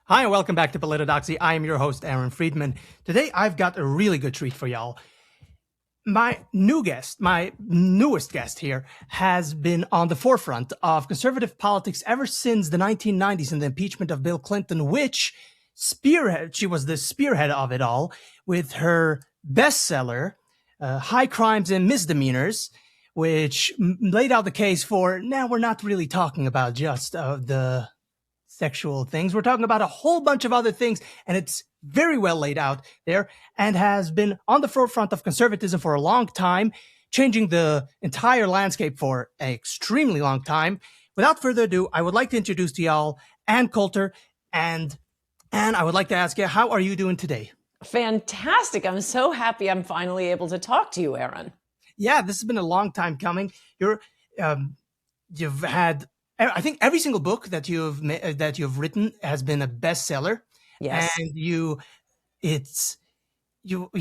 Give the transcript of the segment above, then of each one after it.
Hi, and welcome back to Politodoxy. I am your host, Aaron Friedman. Today, I've got a really good treat for y'all. My newest guest here, has been on the forefront of conservative politics ever since the 1990s and the impeachment of Bill Clinton, which she was the spearhead of it all with her bestseller, High Crimes and Misdemeanors, which laid out the case for, now we're not really talking about just the sexual things. We're talking about a whole bunch of other things, and it's very well laid out there and has been on the forefront of conservatism for a long time, changing the entire landscape for an extremely long time. Without further ado, I would like to introduce to y'all Ann Coulter. And Ann, I would like to ask you, how are you doing today? Fantastic. I'm so happy I'm finally able to talk to you, Aaron. Yeah, this has been a long time coming. You've had, I think, every single book that you've written has been a bestseller. Yes. And you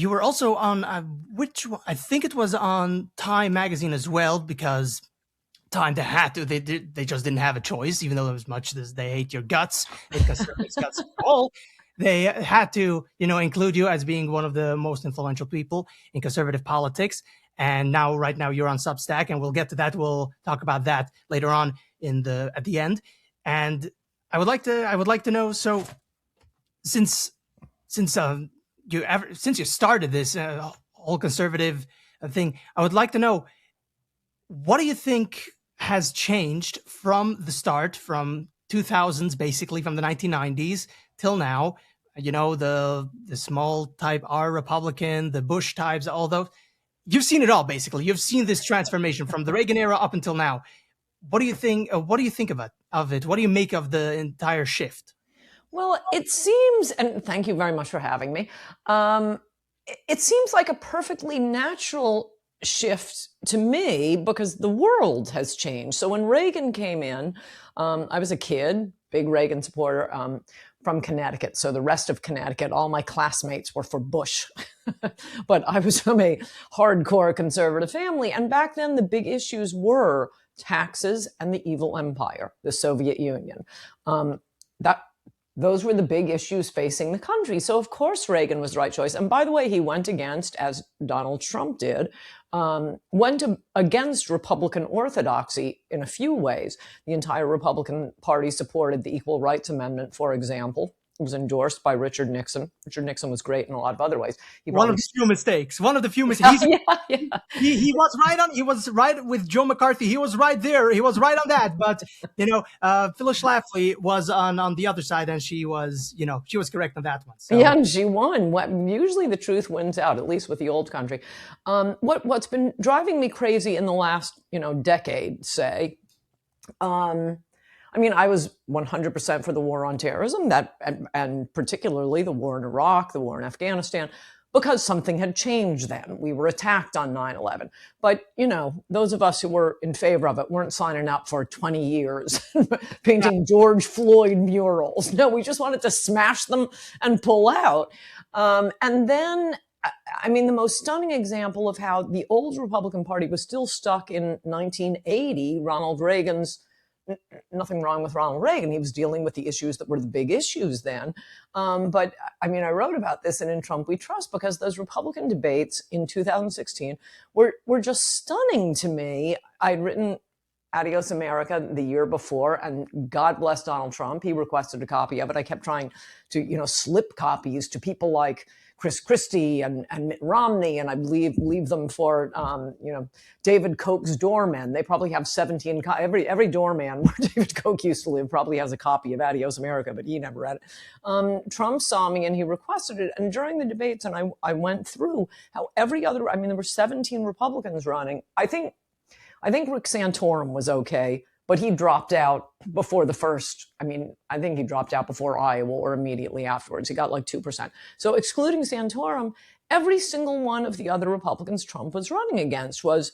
were also on which one? I think it was on Time magazine as well, because Time they just didn't have a choice, even though as much as they hate your guts, because it's guts all. They had to, include you as being one of the most influential people in conservative politics. And right now you're on Substack, and we'll get to that. We'll talk about that later on at the end. And I would like to know. So since you started this whole conservative thing, I would like to know, what do you think has changed from the start, from 2000s, basically from the 1990s till now? The small type R Republican, the Bush types, all those. You've seen it all, basically. You've seen this transformation from the Reagan era up until now. What do you think? What do you think of it? What do you make of the entire shift? Well, it seems, and thank you very much for having me. It seems like a perfectly natural shift to me because the world has changed. So when Reagan came in, I was a kid, big Reagan supporter, from Connecticut. So the rest of Connecticut, all my classmates were for Bush. But I was from a hardcore conservative family. And back then, the big issues were taxes and the evil empire, the Soviet Union. Those were the big issues facing the country. So, of course, Reagan was the right choice. And by the way, he went against, as Donald Trump did, against Republican orthodoxy in a few ways. The entire Republican Party supported the Equal Rights Amendment, for example. It was endorsed by Richard Nixon. Richard Nixon was great in a lot of other ways. One of the few mistakes. Yeah. He was right on. He was right with Joe McCarthy. He was right there. He was right on that. But Phyllis Schlafly was on the other side, and she was correct on that one. So. Yeah, and she won. Usually the truth wins out, at least with the old country. What's been driving me crazy in the last decade, say. I was 100% for the war on terrorism, and particularly the war in Iraq, the war in Afghanistan, because something had changed then. We were attacked on 9/11. But, those of us who were in favor of it weren't signing up for 20 years painting George Floyd murals. No, we just wanted to smash them and pull out. And then, the most stunning example of how the old Republican Party was still stuck in 1980, Ronald Reagan's. Nothing wrong with Ronald Reagan. He was dealing with the issues that were the big issues then. But I wrote about this in Trump We Trust, because those Republican debates in 2016 were just stunning to me. I'd written Adios America the year before, and God bless Donald Trump. He requested a copy of it. I kept trying to, slip copies to people like Chris Christie and Mitt Romney, and I leave them for David Koch's doormen. They probably have 17. Every doorman where David Koch used to live probably has a copy of Adios America, but he never read it. Trump saw me and he requested it, and during the debates, and I went through how every other. There were 17 Republicans running. I think Rick Santorum was okay, but he dropped out before the first. I think he dropped out before Iowa or immediately afterwards. He got like 2%. So excluding Santorum, every single one of the other Republicans Trump was running against was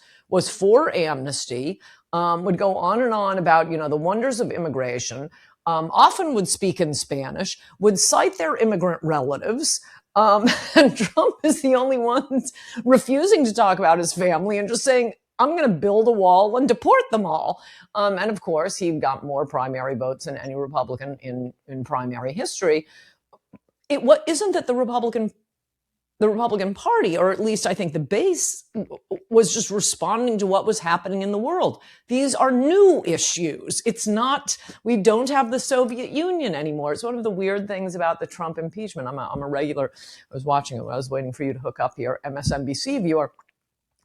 for amnesty, would go on and on about, the wonders of immigration, often would speak in Spanish, would cite their immigrant relatives. And Trump is the only one refusing to talk about his family and just saying, I'm going to build a wall and deport them all. And of course, he got more primary votes than any Republican in primary history. What isn't that the Republican Party, or at least I think the base, was just responding to what was happening in the world. These are new issues. It's not, we don't have the Soviet Union anymore. It's one of the weird things about the Trump impeachment. I'm a regular, I was watching it when I was waiting for you to hook up here, MSNBC viewer.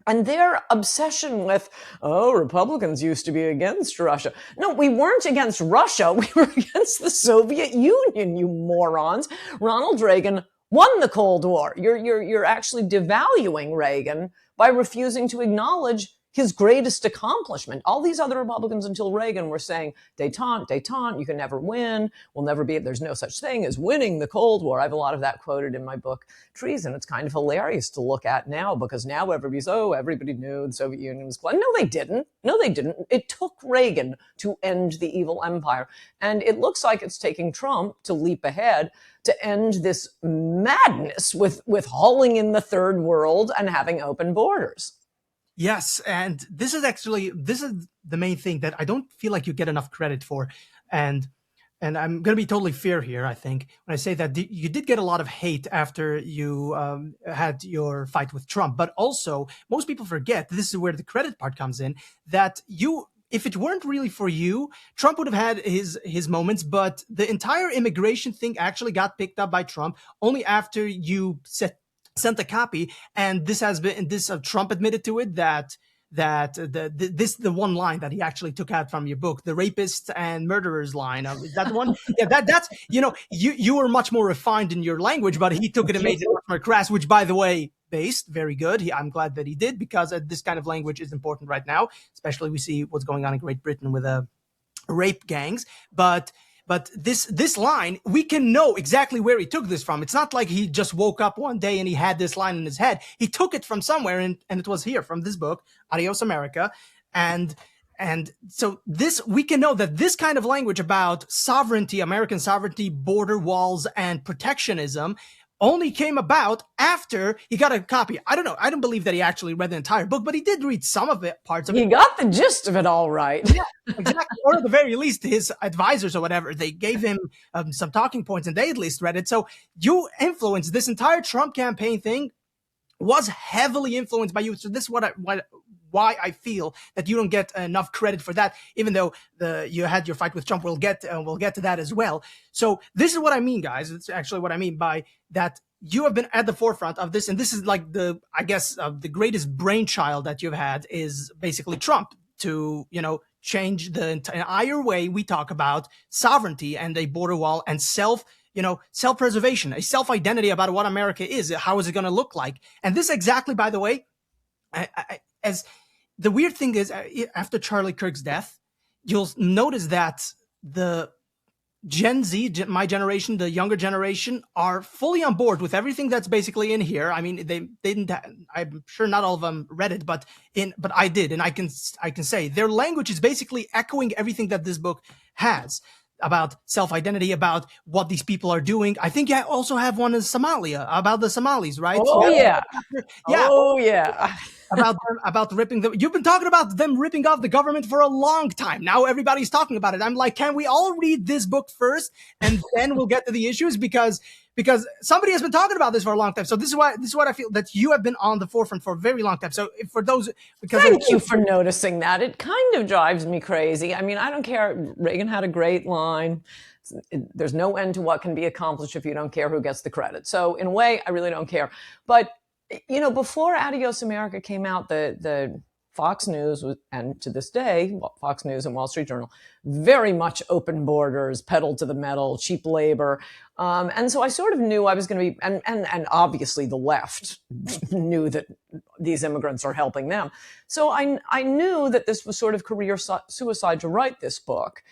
And their obsession with, Republicans used to be against Russia. No, we weren't against Russia. We were against the Soviet Union, you morons. Ronald Reagan won the Cold War. You're actually devaluing Reagan by refusing to acknowledge his greatest accomplishment. All these other Republicans until Reagan were saying, détente, détente, you can never win. There's no such thing as winning the Cold War. I have a lot of that quoted in my book, Treason. It's kind of hilarious to look at now because now everybody knew the Soviet Union was gone. No, they didn't. It took Reagan to end the evil empire. And it looks like it's taking Trump to leap ahead to end this madness with hauling in the third world and having open borders. Yes, and this is the main thing that I don't feel like you get enough credit for, and I'm going to be totally fair here. I think when I say that you did get a lot of hate after you had your fight with Trump, but also most people forget, this is where the credit part comes in, that if it weren't really for you, Trump would have had his moments, but the entire immigration thing actually got picked up by Trump only after you sent a copy, and Trump admitted to it that the one line that he actually took out from your book, the rapists and murderers line. Is that the one? Yeah, that's you were much more refined in your language, but he took it and made it much more crass. Which, by the way, based very good. I'm glad that he did, because this kind of language is important right now, especially we see what's going on in Great Britain with rape gangs, but this line, we can know exactly where he took this from. It's not like he just woke up one day and he had this line in his head. He took it from somewhere, and it was here from this book, Adios America. And so we can know that this kind of language about sovereignty, American sovereignty, border walls, and protectionism only came about after he got a copy. I don't know. I don't believe that he actually read the entire book, but he did read some of it, parts of it. He got the gist of it all right. Yeah, exactly. Or at the very least, his advisors or whatever, they gave him some talking points, and they at least read it. So you influenced this entire Trump campaign thing was heavily influenced by you. So this is why I feel that you don't get enough credit for that, even though you had your fight with Trump. We'll get to that as well. So this is what I mean, guys. It's actually what I mean by that. You have been at the forefront of this, and this is like the greatest brainchild that you've had is basically Trump to, change the entire way we talk about sovereignty and a border wall and self-preservation, a self-identity about what America is. How is it going to look like? And this exactly, by the way, as the weird thing is, after Charlie Kirk's death, you'll notice that the Gen Z, my generation, the younger generation, are fully on board with everything that's basically in here. I mean, they didn't. I'm sure not all of them read it, but I did, and I can say their language is basically echoing everything that this book has about self-identity, about what these people are doing. I think you also have one in Somalia about the Somalis, right? Oh yeah. Oh yeah. about ripping them. You've been talking about them ripping off the government for a long time. Now everybody's talking about it. I'm like, can we all read this book first and then we'll get to the issues? Because somebody has been talking about this for a long time. So this is what I feel, that you have been on the forefront for a very long time. So for those, thank you for noticing that. It kind of drives me crazy. I mean, I don't care. Reagan had a great line. There's no end to what can be accomplished if you don't care who gets the credit. So in a way, I really don't care. But before Adios America came out, the Fox News and to this day, Fox News and Wall Street Journal, very much open borders, pedal to the metal, cheap labor. And so I sort of knew I was going to be, and obviously the left knew that these immigrants are helping them. So I knew that this was sort of career suicide to write this book.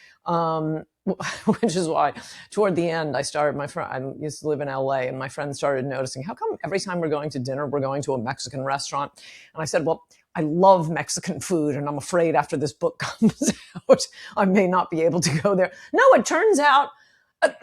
Which is why toward the end, I used to live in LA, and my friends started noticing, how come every time we're going to dinner, we're going to a Mexican restaurant? And I said, well, I love Mexican food, and I'm afraid after this book comes out, I may not be able to go there. No, it turns out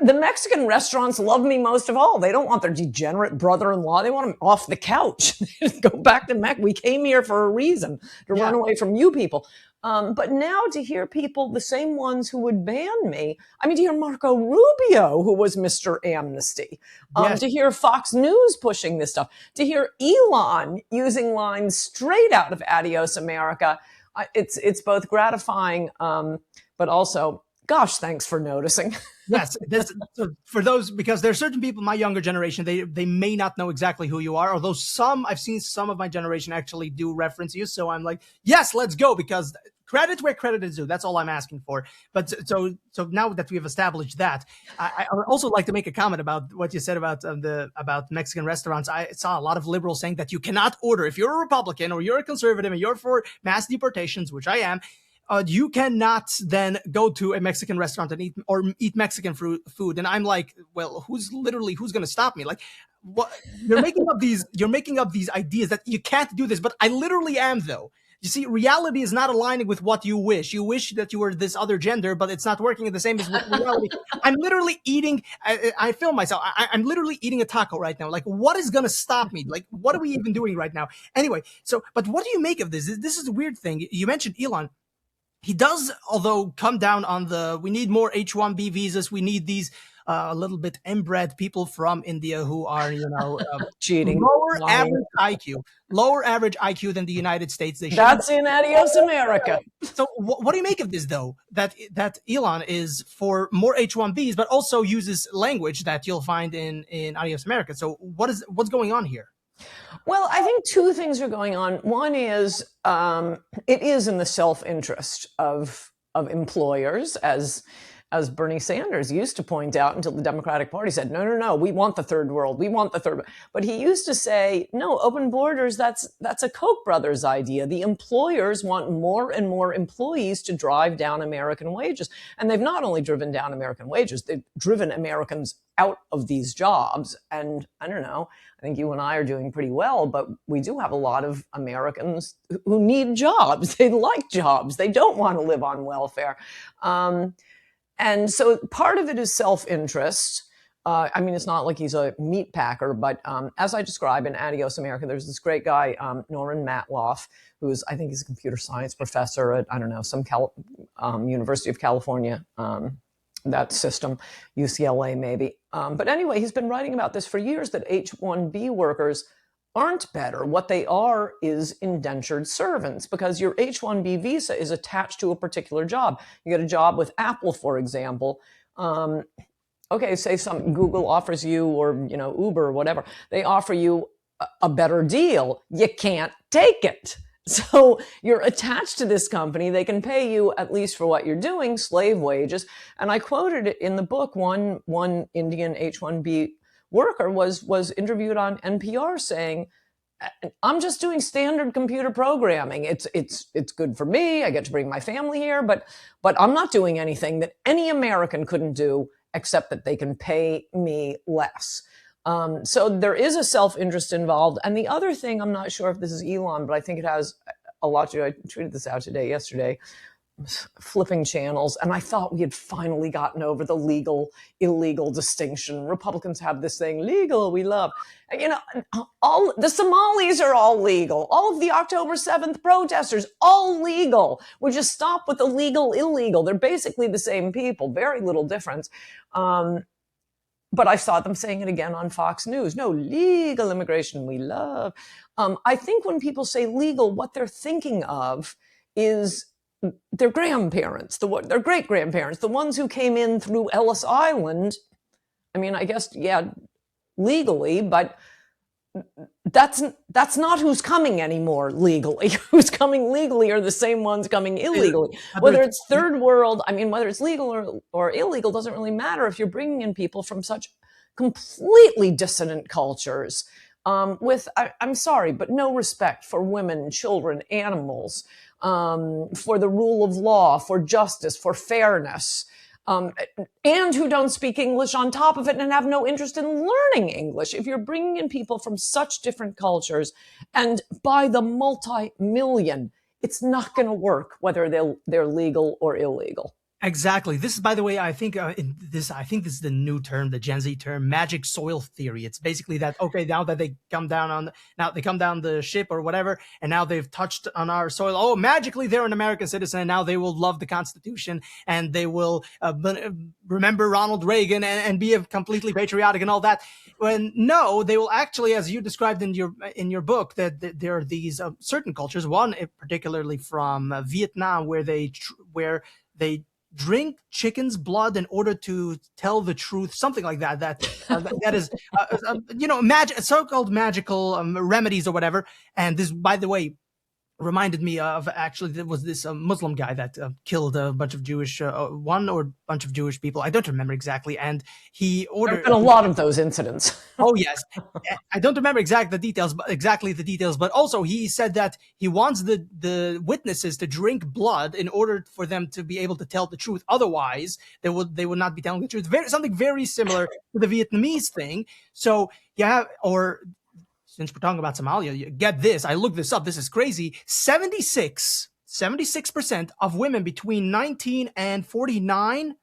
The Mexican restaurants love me most of all. They don't want their degenerate brother-in-law. They want him off the couch. Go back to Mexico. We came here for a reason, to run away from you people. But now to hear people, the same ones who would ban me, I mean, to hear Marco Rubio, who was Mr. Amnesty, Yes. to hear Fox News pushing this stuff, to hear Elon using lines straight out of Adios America, it's both gratifying, but also, gosh, thanks for noticing. Yes, so for those, because there are certain people, my younger generation, they may not know exactly who you are, although I've seen some of my generation actually do reference you. So I'm like, yes, let's go, because credit where credit is due. That's all I'm asking for. But so now that we've established that, I would also like to make a comment about what you said about about Mexican restaurants. I saw a lot of liberals saying that you cannot order, if you're a Republican or you're a conservative and you're for mass deportations, which I am. You cannot then go to a Mexican restaurant and eat Mexican food. And I'm like, well, who's going to stop me? Like, what you're making up these ideas that you can't do this, but I literally am, though. You see, reality is not aligning with what you wish. You wish that you were this other gender, but it's not working the same as with reality. I'm literally eating. I film myself. I'm literally eating a taco right now. Like, what is going to stop me? Like, what are we even doing right now? Anyway, but what do you make of this? This is a weird thing. You mentioned Elon. He does, although, come down on we need more H-1B visas. We need these a little bit inbred people from India who are, cheating, lower average IQ than the United States. That's in Adios America. So what do you make of this, though, that Elon is for more H-1Bs, but also uses language that you'll find in Adios America? So what's going on here? Well, I think two things are going on. One is it is in the self-interest of employers, as Bernie Sanders used to point out until the Democratic Party said, no, we want the third world. We want the third. But he used to say, no, open borders, that's a Koch brothers idea. The employers want more and more employees to drive down American wages. And they've not only driven down American wages, they've driven Americans out of these jobs. And I don't know, I think you and I are doing pretty well, but we do have a lot of Americans who need jobs. They like jobs. They don't want to live on welfare. And so part of it is self-interest. I mean, it's not like he's a meat packer, but as I describe in Adios America, there's this great guy, Norman Matloff, who's, I think he's a computer science professor at, I don't know, some University of California, that system, UCLA maybe. But anyway, he's been writing about this for years, that H-1B workers aren't better. What they are is indentured servants, because your H-1B visa is attached to a particular job. You get a job with Apple, for example. Okay, say Google offers you, or Uber or whatever, they offer you a better deal. You can't take it. So you're attached to this company. They can pay you, at least for what you're doing, slave wages. And I quoted it in the book. One Indian H-1B worker was interviewed on NPR saying, I'm just doing standard computer programming. It's good for me. I get to bring my family here, but I'm not doing anything that any American couldn't do, except that they can pay me less. So there is a self-interest involved. And the other thing, I'm not sure if this is Elon, but I think it has a lot to do. I tweeted this out yesterday, flipping channels, and I thought we had finally gotten over the legal, illegal distinction. Republicans have this thing, legal, we love. All the Somalis are all legal. All of the October 7th protesters, all legal. We just stop with the legal, illegal. They're basically the same people, very little difference. But I saw them saying it again on Fox News. No, legal immigration, we love. I think when people say legal, what they're thinking of is their grandparents, their great-grandparents, the ones who came in through Ellis Island. I mean, I guess, yeah, legally, but that's not who's coming anymore legally. Who's coming legally are the same ones coming illegally. Whether it's third world, I mean, whether it's legal or illegal doesn't really matter if you're bringing in people from such completely dissonant cultures with, I'm sorry, but no respect for women, children, animals, for the rule of law, for justice, for fairness. And who don't speak English on top of it and have no interest in learning English. If you're bringing in people from such different cultures, and by the multi-million, it's not going to work whether they're legal or illegal. Exactly. This is, by the way, I think I think this is the new term, the Gen Z term, magic soil theory. It's basically that, okay, now that they come down now they come down the ship or whatever, and now they've touched on our soil. Oh, magically they're an American citizen. And now they will love the Constitution, and they will remember Ronald Reagan, and be completely patriotic and all that. When no, they will actually, as you described in your book, that there are these certain cultures. One, particularly from Vietnam, where they drink chicken's blood in order to tell the truth, something like that. That is, so-called magical remedies or whatever. And this, by the way, reminded me of, actually, there was this Muslim guy that killed a bunch of bunch of Jewish people. I don't remember exactly. And he ordered. There have been a lot of those incidents. Oh yes, I don't remember exactly the details, but also he said that he wants the witnesses to drink blood in order for them to be able to tell the truth. Otherwise, they would not be telling the truth. Something very similar to the Vietnamese thing. So yeah, or since we're talking about Somalia, get this. I looked this up. This is crazy. 76% of women between 19 and 49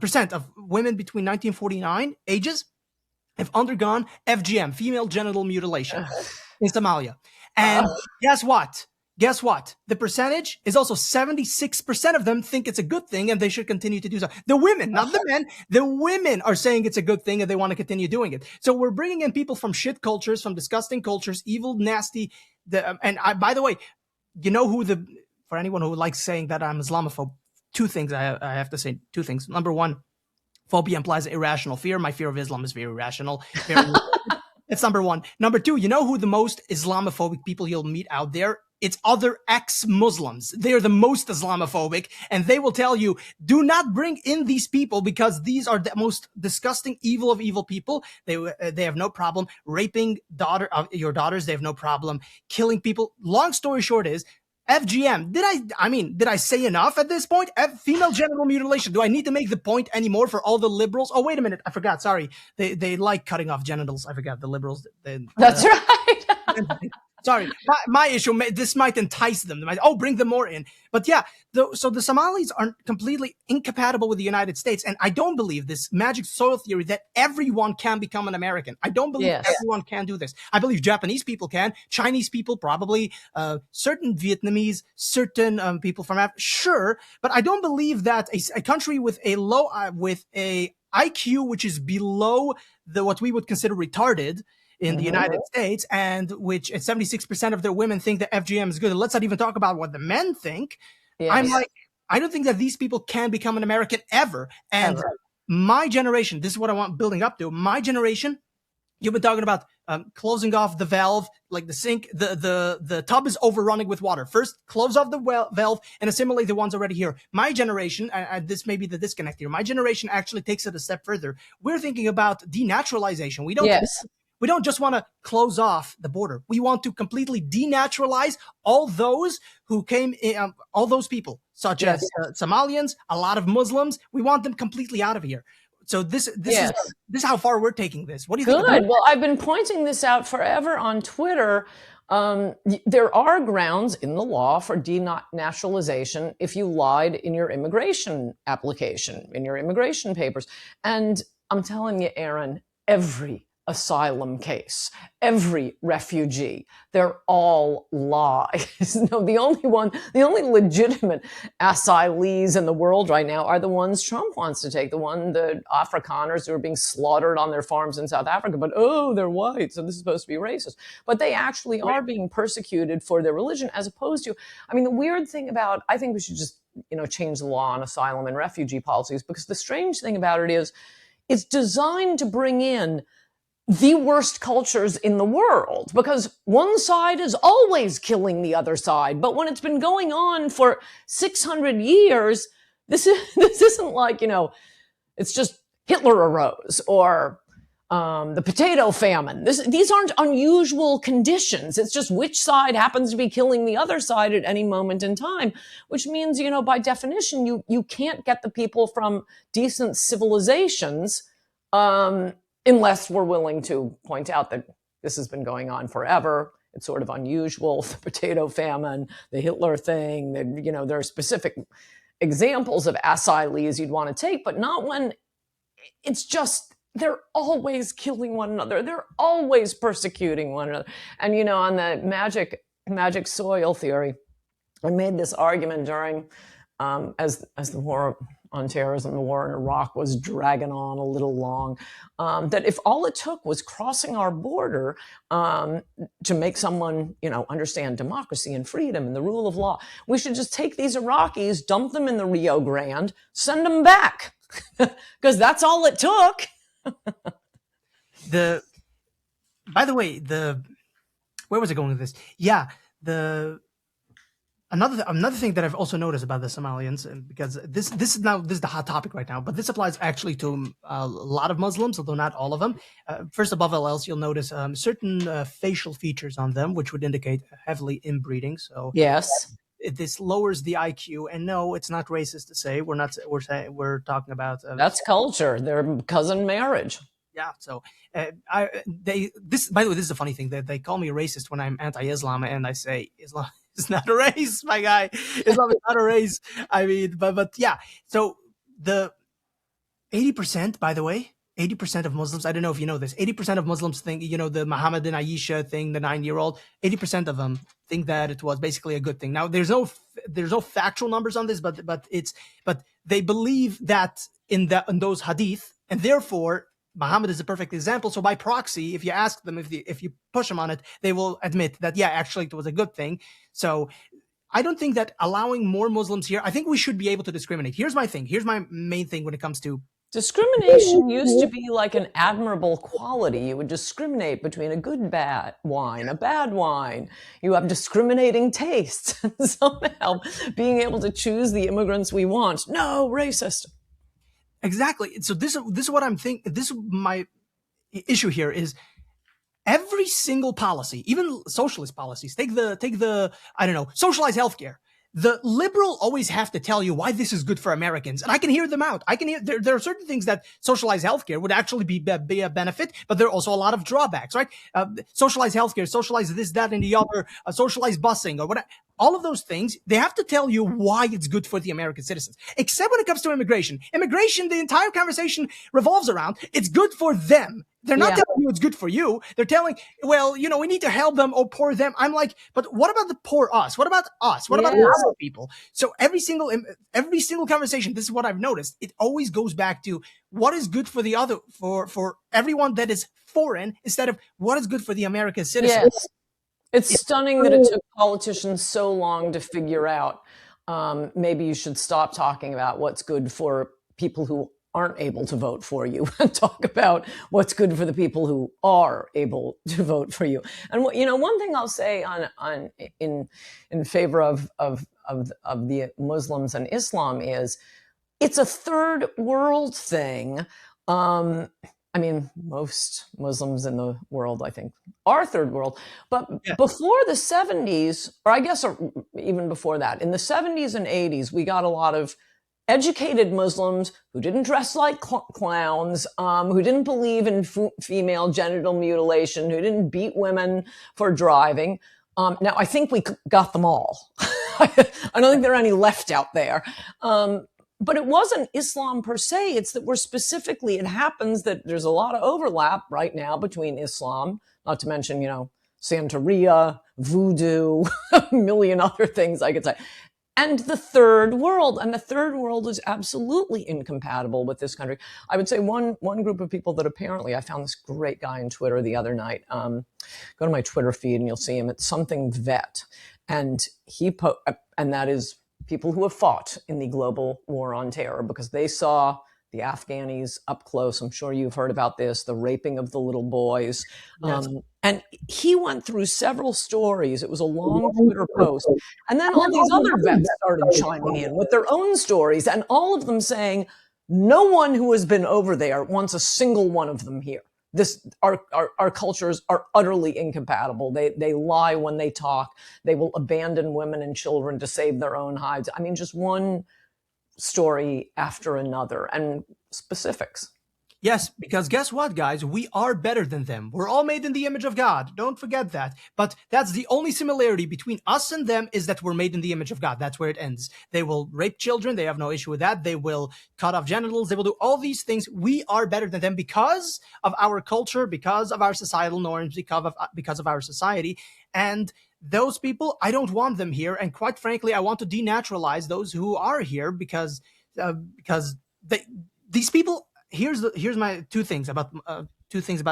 percent of women between 1949 ages have undergone FGM, female genital mutilation, in Somalia. And guess what? The percentage is also 76% of them think it's a good thing and they should continue to do so. The women, not the men, the women are saying it's a good thing and they want to continue doing it. So we're bringing in people from shit cultures, from disgusting cultures, evil, nasty. By the way, you know who for anyone who likes saying that I'm Islamophobe, two things I have to say. Two things. Number one, phobia implies irrational fear. My fear of Islam is very irrational. That's number one. Number two, you know who the most Islamophobic people you'll meet out there? It's other ex-Muslims. They're the most Islamophobic, and they will tell you, do not bring in these people because these are the most disgusting, evil of evil people. They have no problem raping your daughters. They have no problem killing people. Long story short is, FGM. Did I say enough at this point? Female genital mutilation. Do I need to make the point anymore for all the liberals? Oh, wait a minute. I forgot. Sorry. They like cutting off genitals. I forgot the liberals. That's right. Sorry, my issue. This might entice them. They might, bring them more in. But yeah, so the Somalis are completely incompatible with the United States, and I don't believe this magic soil theory that everyone can become an American. I don't believe everyone can do this. I believe Japanese people can, Chinese people probably, certain Vietnamese, certain people from Africa, sure, but I don't believe that a country with a low with a IQ which is below what we would consider retarded in the United States, and 76% of their women think that FGM is good. And let's not even talk about what the men think. Yes. I'm like, I don't think that these people can become an American ever. And my generation, this is what I want building up to. My generation, you've been talking about closing off the valve, like the sink, the tub is overrunning with water. First, close off the valve and assimilate the ones already here. My generation, and this may be the disconnect here, my generation actually takes it a step further. We're thinking about denaturalization. We don't just want to close off the border. We want to completely denaturalize all those who came in, all those people, such as Somalians, a lot of Muslims. We want them completely out of here. So this is how far we're taking this. What do you think? Good. Well, I've been pointing this out forever on Twitter. There are grounds in the law for denaturalization if you lied in your immigration application, in your immigration papers. And I'm telling you, Aaron, every asylum case, every refugee, they're all lies. No, the only legitimate asylees in the world right now are the ones Trump wants to take, the Afrikaners who are being slaughtered on their farms in South Africa, but they're white, so this is supposed to be racist. But they actually are being persecuted for their religion, as opposed to, the weird thing about, I think we should just, change the law on asylum and refugee policies, because the strange thing about it is, it's designed to bring in the worst cultures in the world, because one side is always killing the other side. But when it's been going on for 600 years, this isn't like, it's just Hitler arose or the potato famine. These aren't unusual conditions. It's just which side happens to be killing the other side at any moment in time, which means, by definition, you can't get the people from decent civilizations, unless we're willing to point out that this has been going on forever. It's sort of unusual, the potato famine, the Hitler thing, there are specific examples of asylees you'd want to take, but not when it's just they're always killing one another. They're always persecuting one another. And, on the magic soil theory, I made this argument during, as the war on terrorism, the war in Iraq was dragging on a little long, that if all it took was crossing our border to make someone, understand democracy and freedom and the rule of law, we should just take these Iraqis, dump them in the Rio Grande, send them back, because that's all it took. By the way, where was I going with this? Yeah, another thing that I've also noticed about the Somalians, and because this is the hot topic right now, but this applies actually to a lot of Muslims, although not all of them. First, above all else, you'll notice certain facial features on them, which would indicate heavily inbreeding. So yes, this lowers the IQ. And no, it's not racist to say we're talking about that's culture. Their cousin marriage. Yeah. So by the way, this is a funny thing that they call me a racist when I'm anti-Islam, and I say Islam is not a race, my guy. Islam is not a race. I mean, but yeah. So the 80%, by the way, 80% of Muslims, I don't know if you know this, 80% of Muslims think, the Muhammad and Aisha thing, the 9-year-old, 80% of them think that it was basically a good thing. Now, there's no factual numbers on this, but they believe that in those hadith, and therefore Muhammad is a perfect example. So by proxy, if you ask them, if you push them on it, they will admit that, yeah, actually it was a good thing. So I don't think that allowing more Muslims here, I think we should be able to discriminate. Here's my thing. Here's my main thing when it comes to discrimination. Used to be like an admirable quality. You would discriminate between a good bad wine, a bad wine. You have discriminating tastes. And somehow being able to choose the immigrants we want. No, racist. Exactly. So this is what I'm thinking. This is my issue here is every single policy, even socialist policies, take the I don't know, socialized healthcare. The liberal always have to tell you why this is good for Americans. And I can hear them out. I can hear there are certain things that socialized healthcare would actually be a benefit, but there are also a lot of drawbacks, right? Socialized healthcare, socialized this, that, and the other, socialized busing or whatever. All of those things, they have to tell you why it's good for the American citizens. Except when it comes to immigration. Immigration, the entire conversation revolves around, it's good for them. They're not telling you it's good for you. They're telling, well, we need to help them or poor them. I'm like, but what about the poor us? What about us? What about other people? So every single conversation, this is what I've noticed. It always goes back to what is good for the other, for everyone that is foreign, instead of what is good for the American citizens. Yes. It's stunning that it took politicians so long to figure out. Maybe you should stop talking about what's good for people who aren't able to vote for you and talk about what's good for the people who are able to vote for you. And one thing I'll say in favor of the Muslims and Islam is it's a third world thing. I mean, most Muslims in the world, I think, are third world. But before the 70s, or I guess even before that, in the 70s and 80s, we got a lot of educated Muslims who didn't dress like clowns, who didn't believe in female genital mutilation, who didn't beat women for driving. Now, I think we got them all. I don't think there are any left out there. But it wasn't Islam per se. It's that it happens that there's a lot of overlap right now between Islam, not to mention, Santeria, voodoo, a million other things I could say, and the third world. And the third world is absolutely incompatible with this country. I would say one group of people that apparently, I found this great guy on Twitter the other night. Go to my Twitter feed and you'll see him. It's something vet. And and that is people who have fought in the global war on terror, because they saw the Afghanis up close. I'm sure you've heard about this, the raping of the little boys. Yes. And he went through several stories. It was a long Twitter post. And then all these other vets started chiming in with their own stories, and all of them saying, no one who has been over there wants a single one of them here. Our cultures are utterly incompatible. They lie when they talk. They will abandon women and children to save their own hides. I mean, just one story after another, and specifics. Yes, because guess what, guys? We are better than them. We're all made in the image of God. Don't forget that. But that's the only similarity between us and them, is that we're made in the image of God. That's where it ends. They will rape children. They have no issue with that. They will cut off genitals. They will do all these things. We are better than them because of our culture, because of our societal norms, because of our society. And those people, I don't want them here. And quite frankly, I want to denaturalize those who are here because these people. Here's my two things about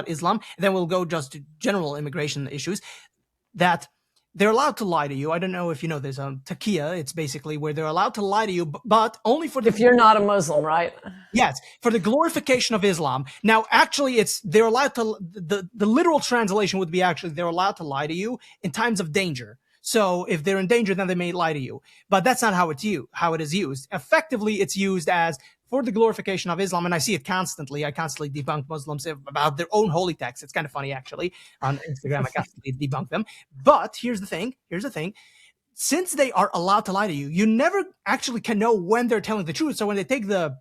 Islam, and then we'll go just to general immigration issues. That they're allowed to lie to you. I don't know if you know this. Taqiyya, it's basically where they're allowed to lie to you, but only for if you're not a Muslim, right? Yes, for the glorification of Islam. Now, actually, they're allowed to. The literal translation would be actually they're allowed to lie to you in times of danger. So if they're in danger, then they may lie to you. But that's not how it is used. Effectively, it's used as for the glorification of Islam, and I see it constantly. I constantly debunk Muslims about their own holy texts. It's kind of funny, actually. On Instagram, I constantly debunk them. But here's the thing. Since they are allowed to lie to you, you never actually can know when they're telling the truth. So when they take the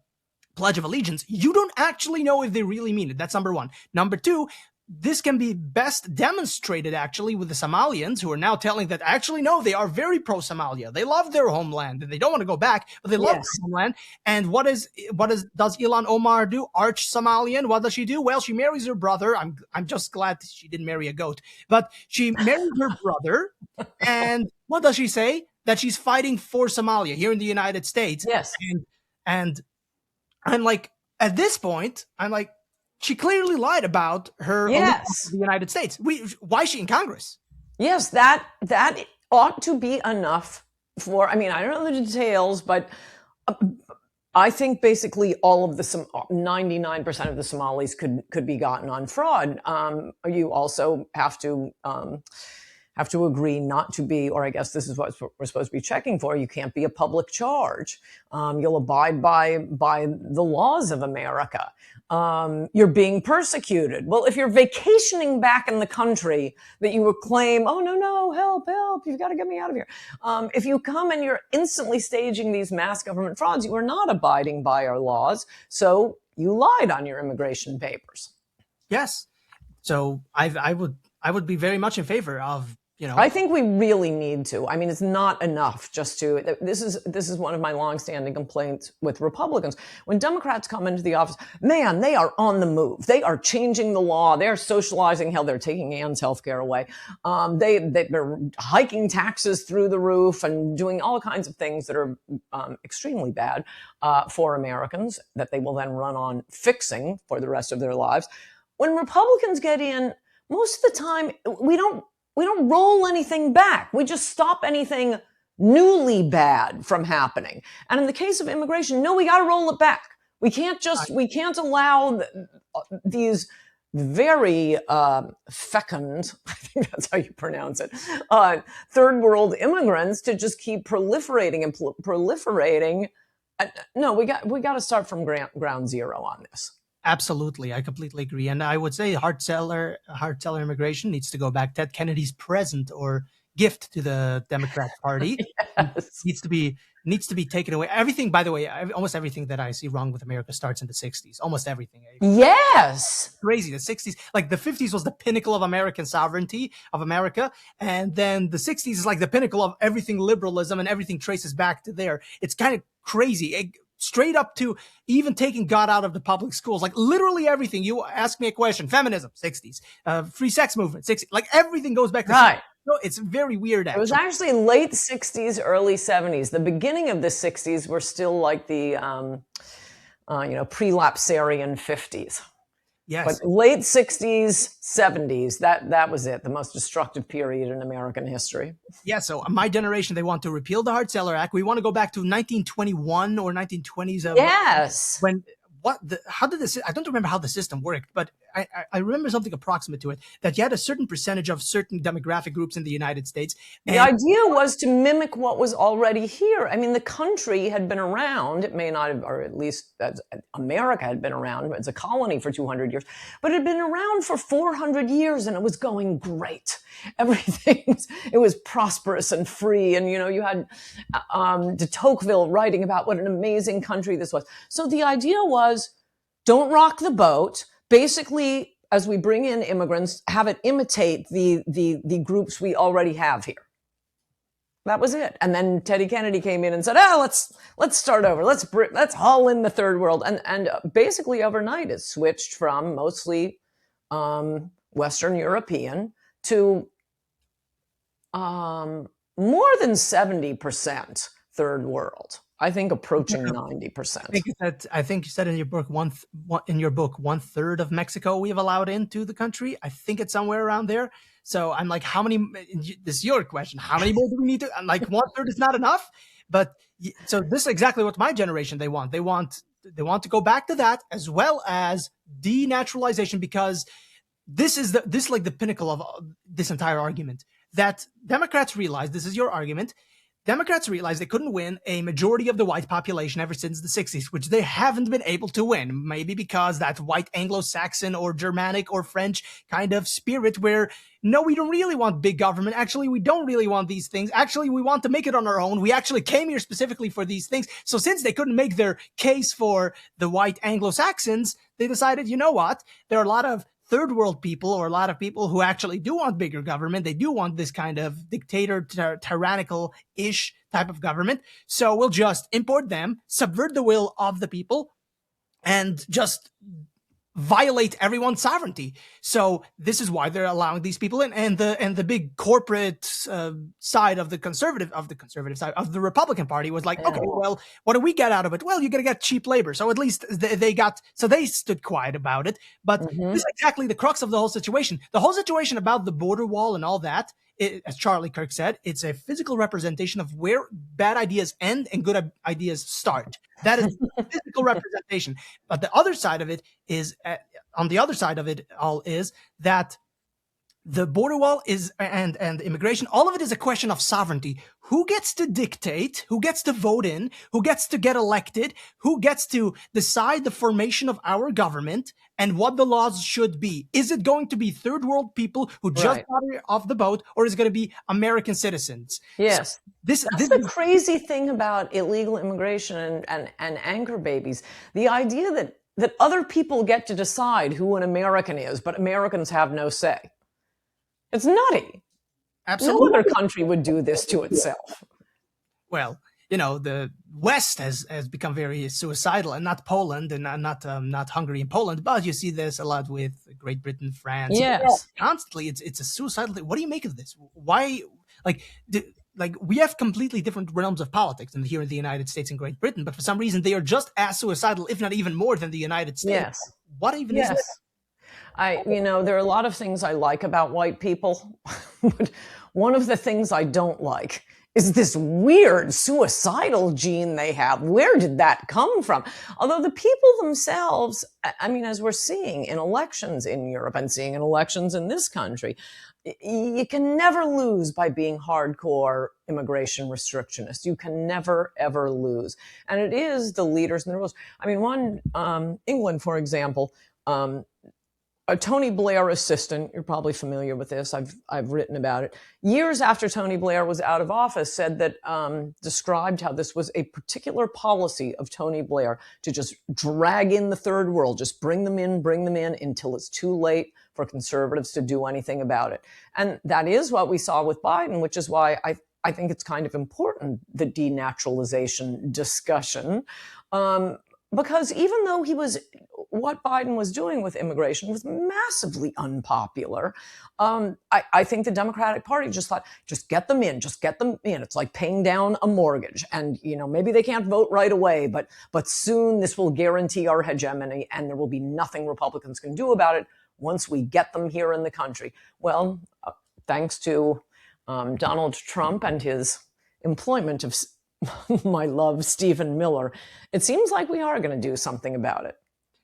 Pledge of Allegiance, you don't actually know if they really mean it. That's number one. Number two, this can be best demonstrated actually with the Somalians, who are now telling that actually no, they are very pro-Somalia. They love their homeland and they don't want to go back, but they love their homeland. And what does Ilan Omar do? Arch Somalian. What does she do? Well, she marries her brother. I'm just glad she didn't marry a goat, but she married her brother. And what does she say? That she's fighting for Somalia here in the United States. Yes. And I'm like, at this point, I'm like, she clearly lied about her allegiance to the United States. Why is she in Congress? Yes, that ought to be enough for, I mean, I don't know the details, but I think basically all of the 99% of the Somalis could be gotten on fraud. You also have to agree not to be, or I guess this is what we're supposed to be checking for. You can't be a public charge. You'll abide by the laws of America. You're being persecuted. Well, if you're vacationing back in the country that you would claim, oh, no, help, you've got to get me out of here. If you come and you're instantly staging these mass government frauds, you are not abiding by our laws. So you lied on your immigration papers. Yes. So I would be very much in favor of, I think we really need to. I mean, it's not enough just to. This is one of my longstanding complaints with Republicans. When Democrats come into the office, man, they are on the move. They are changing the law. They're socializing hell. They're taking Ann's health care away. They're hiking taxes through the roof and doing all kinds of things that are extremely bad for Americans that they will then run on fixing for the rest of their lives. When Republicans get in, most of the time we don't roll anything back. We just stop anything newly bad from happening. And in the case of immigration, no, we got to roll it back. We can't allow these very fecund, I think that's how you pronounce it, third world immigrants to just keep proliferating and proliferating. No, we got to start from ground zero on this. Absolutely. I completely agree. And I would say hard seller immigration needs to go back. Ted Kennedy's present or gift to the Democrat Party needs to be taken away. Everything, by the way, almost everything that I see wrong with America starts in the 60s. Almost everything. Yes. Crazy. The 60s, like the 50s was the pinnacle of American sovereignty of America. And then the 60s is like the pinnacle of everything liberalism, and everything traces back to there. It's kind of crazy. Straight up to even taking God out of the public schools, like literally everything. You ask me a question, feminism, 60s, free sex movement, 60s, like everything goes back to right. 60s. So it's very weird. Actually. It was actually late 60s, early 70s. The beginning of the 60s were still like the, pre-lapsarian 50s. Yes. But late 60s, 70s, that was it, the most destructive period in American history. Yeah, so my generation, they want to repeal the Hart-Celler Act. We want to go back to 1921 or 1920s. Yes. How did this? I don't remember how the system worked, but I remember something approximate to it, that you had a certain percentage of certain demographic groups in the United States. The idea was to mimic what was already here. I mean, the country had been around. It may not have, or at least America had been around as a colony for 200 years, but it had been around for 400 years and it was going great. Everything, it was prosperous and free. And, you had de Tocqueville writing about what an amazing country this was. So the idea was, don't rock the boat. Basically, as we bring in immigrants, have it imitate the groups we already have here. That was it. And then Teddy Kennedy came in and said, "Oh, let's start over. Let's haul in the third world." And basically overnight, it switched from mostly Western European to more than 70% third world. I think approaching 90%. I think you said in your book one third of Mexico we have allowed into the country. I think it's somewhere around there. So I'm like, how many? This is your question. How many more do we need to? I'm like, one third is not enough. But so this is exactly what my generation they want. They want to go back to that as well as denaturalization, because this is like the pinnacle of this entire argument. That Democrats realize, this is your argument. Democrats realized they couldn't win a majority of the white population ever since the 60s, which they haven't been able to win. Maybe because that white Anglo-Saxon or Germanic or French kind of spirit where, no, we don't really want big government. Actually, we don't really want these things. Actually, we want to make it on our own. We actually came here specifically for these things. So since they couldn't make their case for the white Anglo-Saxons, they decided, you know what? There are a lot of third world people, or a lot of people who actually do want bigger government. They do want this kind of dictator, tyrannical-ish type of government. So we'll just import them, subvert the will of the people, and just violate everyone's sovereignty. So this is why they're allowing these people in, and the big corporate side of the conservative side of the Republican Party was like, okay, well, what do we get out of it? Well, you're gonna get cheap labor. So at least they stood quiet about it. But this is exactly the crux of the whole situation. The whole situation about the border wall and all that, as Charlie Kirk said, it's a physical representation of where bad ideas end and good ideas start. That is physical representation. But the other side of it is, on the other side of it all, is that the border wall is and immigration, all of it is a question of sovereignty. Who gets to dictate? Who gets to vote in? Who gets to get elected? Who gets to decide the formation of our government and what the laws should be? Is it going to be third world people who just got off the boat, or is it going to be American citizens? Yes. So that's the crazy thing about illegal immigration and anchor babies. The idea that other people get to decide who an American is, but Americans have no say. It's nutty. Absolutely. No other country would do this to itself. Well, you know, the West has become very suicidal, and not Poland, and not Hungary and Poland, but you see this a lot with Great Britain, France. Yes. Constantly, it's a suicidal thing. What do you make of this? Why, like we have completely different realms of politics here in the United States and Great Britain, but for some reason they are just as suicidal, if not even more, than the United States. Yes. What even is this? There are a lot of things I like about white people, but one of the things I don't like is this weird suicidal gene they have. Where did that come from? Although the people themselves, I mean, as we're seeing in elections in Europe and seeing in elections in this country, you can never lose by being hardcore immigration restrictionist. You can never, ever lose. And it is the leaders and the rules. I mean, England, for example, a Tony Blair assistant, you're probably familiar with this, I've written about it, years after Tony Blair was out of office, said that, described how this was a particular policy of Tony Blair to just drag in the third world, just bring them in until it's too late for conservatives to do anything about it. And that is what we saw with Biden, which is why I think it's kind of important, the denaturalization discussion. Because even though what Biden was doing with immigration was massively unpopular, I think the Democratic Party just thought, just get them in. It's like paying down a mortgage. And, maybe they can't vote right away, but soon this will guarantee our hegemony, and there will be nothing Republicans can do about it once we get them here in the country. Well, thanks to Donald Trump and his employment of my love, Stephen Miller, it seems like we are going to do something about it.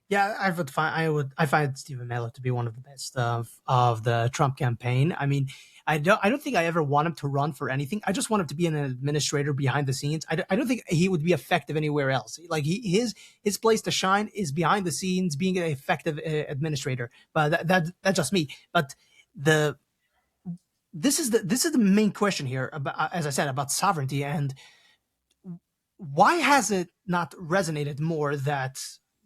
Yeah, I find Stephen Miller to be one of the best of the Trump campaign. I mean, I don't think I ever want him to run for anything. I just want him to be an administrator behind the scenes. I don't think he would be effective anywhere else. Like his place to shine is behind the scenes, being an effective administrator. But that's just me. But this is the main question here about, as I said, about sovereignty, and why has it not resonated more that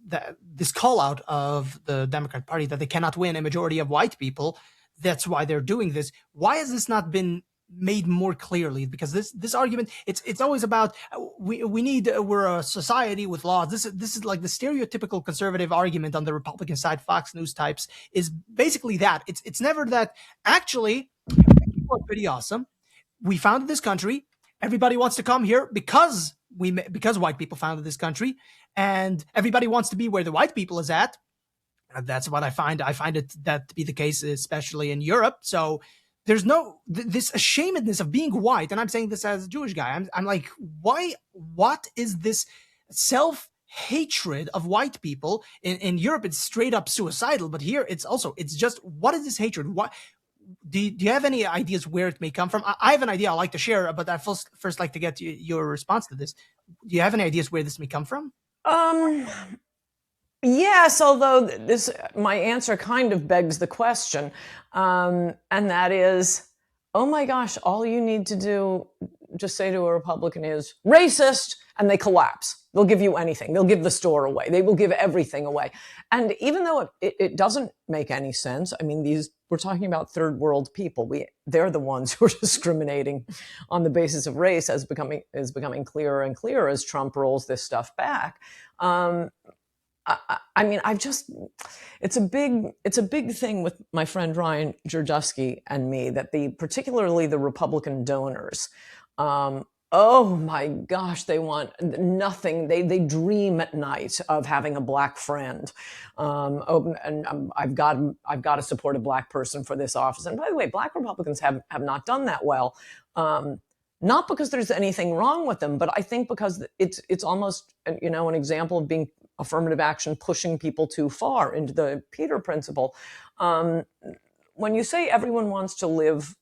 this call out of the Democrat Party that they cannot win a majority of white people. That's why they're doing this. Why has this not been made more clearly? Because this argument, it's always about we're a society with laws. This is like the stereotypical conservative argument on the Republican side. Fox News types is basically that. It's never that actually people are pretty awesome. We founded this country. Everybody wants to come here because white people founded this country, and everybody wants to be where the white people is at. That's what I find. I find it that to be the case, especially in Europe. So there's this ashamedness of being white, and I'm saying this as a Jewish guy. I'm like, why? What is this self-hatred of white people? In Europe, it's straight up suicidal, but here it's just, what is this hatred? What do you have any ideas where it may come from? I have an idea I'd like to share, but I first like to get your response to this. Do you have any ideas where this may come from? Yes, although my answer kind of begs the question, and that is, oh my gosh, all you need to do, just say to a Republican is racist, and they collapse. They'll give you anything. They'll give the store away. They will give everything away. And even though it doesn't make any sense, I mean, we're talking about third world people. They're the ones who are discriminating on the basis of race, is becoming clearer and clearer as Trump rolls this stuff back. I mean, it's a big thing with my friend Ryan Girdusky and me that particularly the Republican donors, oh my gosh, they want nothing. They dream at night of having a black friend. I've got to support a black person for this office. And by the way, black Republicans have not done that well. Not because there's anything wrong with them, but I think because it's almost, an example of being affirmative action pushing people too far into the Peter principle. When you say everyone wants to live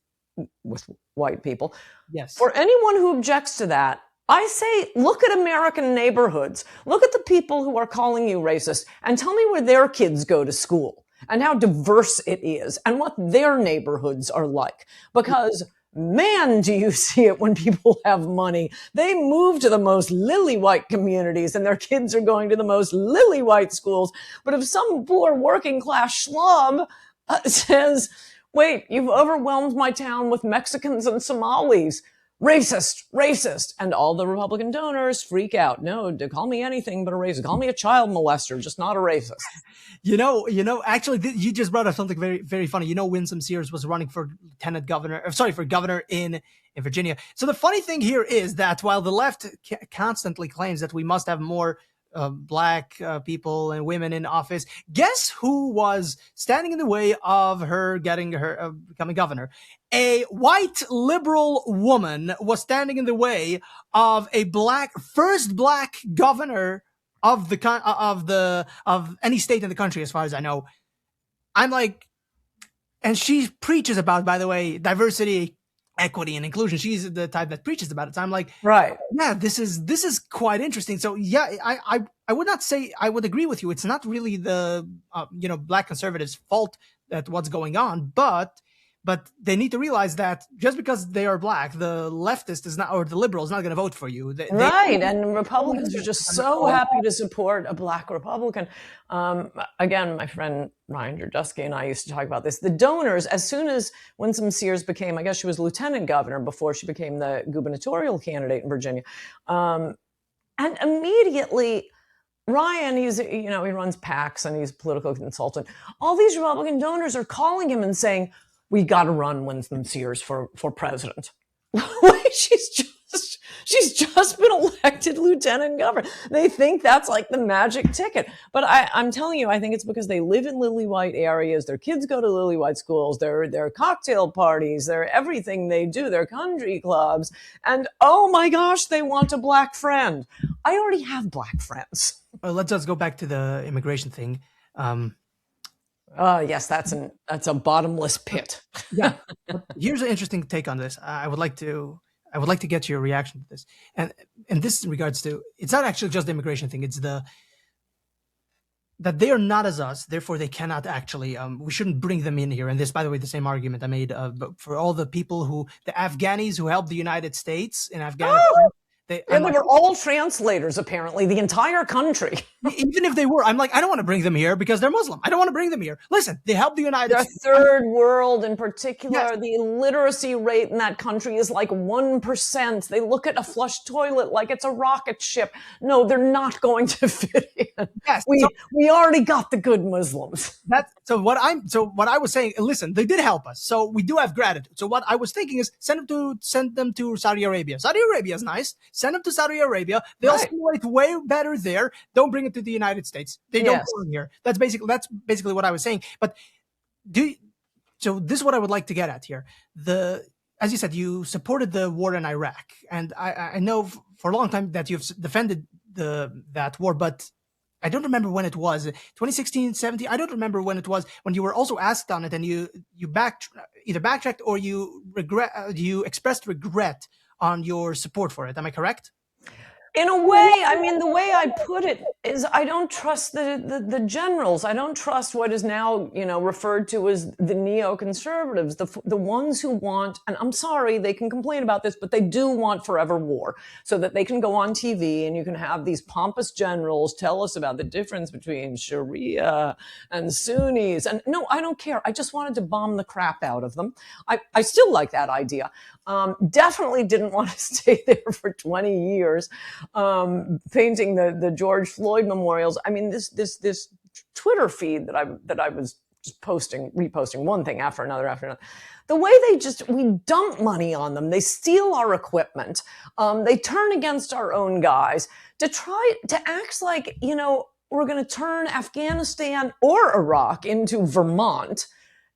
with white people, yes. For anyone who objects to that, I say, look at American neighborhoods. Look at the people who are calling you racist and tell me where their kids go to school and how diverse it is and what their neighborhoods are like. Because man, do you see it when people have money. They move to the most lily white communities and their kids are going to the most lily white schools. But if some poor working class schlub says, wait, you've overwhelmed my town with Mexicans and Somalis, racist, and all the Republican donors freak out. No, call me anything but a racist. Call me a child molester, just not a racist. Actually, you just brought up something very, very funny. Winsome Sears was running for for governor in Virginia. So the funny thing here is that while the left constantly claims that we must have more black people and women in office, guess who was standing in the way of her becoming governor? A white liberal woman was standing in the way of a first black governor of any state in the country, as far as I know. I'm like, and she preaches about, by the way, diversity, equity, and inclusion. She's the type that preaches about it. So I'm like, right, yeah, this is quite interesting. So yeah, I would not say I would agree with you. It's not really the black conservatives' fault that what's going on, but they need to realize that just because they are black, the leftist is not, or the liberal is not going to vote for you. Right, and Republicans are just so happy to support a black Republican. Again, my friend Ryan Girdusky and I used to talk about this. The donors, as soon as Winsome Sears became, I guess she was lieutenant governor before she became the gubernatorial candidate in Virginia, and immediately Ryan, he runs PACs and he's a political consultant. All these Republican donors are calling him and saying, we got to run Winsome Sears for president. She's just been elected lieutenant governor. They think that's like the magic ticket. But I'm telling you, I think it's because they live in lily white areas. Their kids go to lily white schools. Their cocktail parties, their everything they do, their country clubs. And oh my gosh, they want a black friend. I already have black friends. Well, let's just go back to the immigration thing. Yes, that's a bottomless pit. Yeah. Here's an interesting take on this. I would like to get your reaction to this. And this in regards to, it's not actually just the immigration thing. It's that they are not as us, therefore they cannot actually, we shouldn't bring them in here. And this, by the way, the same argument I made for all the people the Afghanis who helped the United States in Afghanistan, Yeah, they were all translators, apparently, the entire country. Even if they were, I'm like, I don't want to bring them here because they're Muslim. I don't want to bring them here. Listen, they helped the United The States. third world in particular, Yes. the illiteracy rate in that country is like 1%. They look at a flush toilet like it's a rocket ship. No, they're not going to fit in. Yes. We already got the good Muslims. So what I was saying, listen, they did help us. So we do have gratitude. So what I was thinking is send them to Saudi Arabia. Saudi Arabia is nice. Send them to Saudi Arabia. They'll assimilate way better there. Don't bring it to the United States. They don't belong here. That's basically what I was saying. But so this is what I would like to get at here. As you said, you supported the war in Iraq, and I know for a long time that you've defended that war, but I don't remember when it was, 2016, 17. I don't remember when it was, when you were also asked on it, and you either backtracked or you expressed regret on your support for it. Am I correct? In a way, I mean, the way I put it is I don't trust the generals. I don't trust what is now, referred to as the neoconservatives, the ones who want, and I'm sorry, they can complain about this, but they do want forever war so that they can go on TV and you can have these pompous generals tell us about the difference between Sharia and Sunnis. And no, I don't care. I just wanted to bomb the crap out of them. I still like that idea. Definitely didn't want to stay there for 20 years. Painting the George Floyd memorials. I mean, this Twitter feed that I was just reposting one thing after another. The way we dump money on them, they steal our equipment, they turn against our own guys to try to act like, we're going to turn Afghanistan or Iraq into Vermont.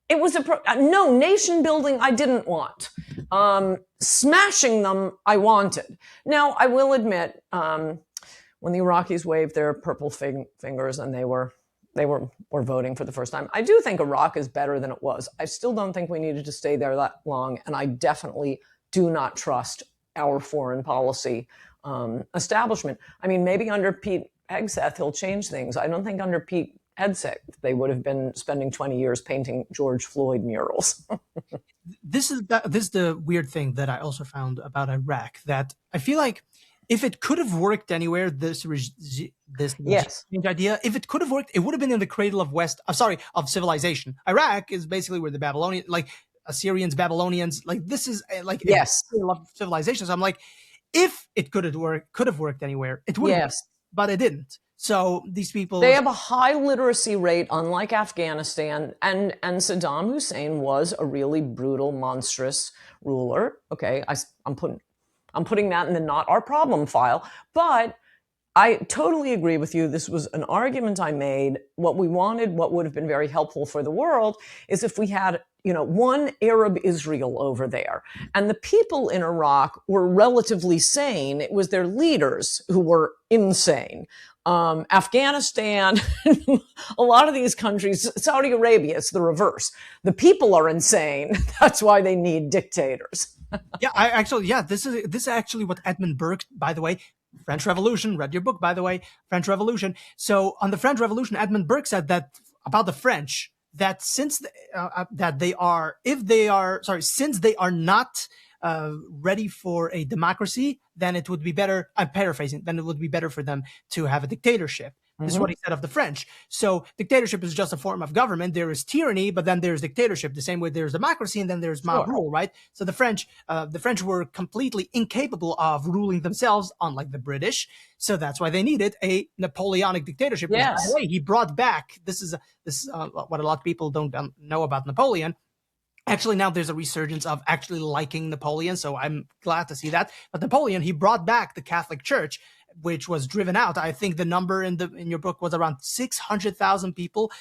It was no nation building I didn't want. Smashing them I wanted. Now, I will admit, when the Iraqis waved their purple fingers and they were voting for the first time, I do think Iraq is better than it was. I still don't think we needed to stay there that long, and I definitely do not trust our foreign policy establishment. I mean, maybe under Pete Hegseth, he'll change things. I don't think under Pete Hegseth they would have been spending 20 years painting George Floyd murals. This is the weird thing that I also found about Iraq, that I feel like if it could have worked anywhere, this idea, if it could have worked, it would have been in the cradle of civilization. Iraq is basically where the Babylonians, like Assyrians, Babylonians, like this is like of civilization. So I'm like, if it could have worked anywhere, it would have, but it didn't. So these people, they have a high literacy rate, unlike Afghanistan, and Saddam Hussein was a really brutal, monstrous ruler. Okay, I'm putting that in the not our problem file, but I totally agree with you. This was an argument I made. What we wanted, what would have been very helpful for the world, is if we had, one Arab Israel over there. And the people in Iraq were relatively sane. It was their leaders who were insane. Afghanistan, a lot of these countries, Saudi Arabia, it's the reverse. The people are insane. That's why they need dictators. This is actually what Edmund Burke, by the way, French Revolution, read your book, by the way, French Revolution. So on the French Revolution, Edmund Burke said that about the French, that since they are not ready for a democracy, then it would be better, I'm paraphrasing, then it would be better for them to have a dictatorship. This is what he said of the French. So dictatorship is just a form of government. There is tyranny, but then there's dictatorship. The same way there's democracy and then there's mob rule, right? So the French were completely incapable of ruling themselves, unlike the British. So that's why they needed a Napoleonic dictatorship. Yes. By the way, he brought back, this is what a lot of people don't know about Napoleon. Actually, now there's a resurgence of actually liking Napoleon, so I'm glad to see that. But Napoleon, he brought back the Catholic Church, which was driven out. I think the number in your book was around 600,000 people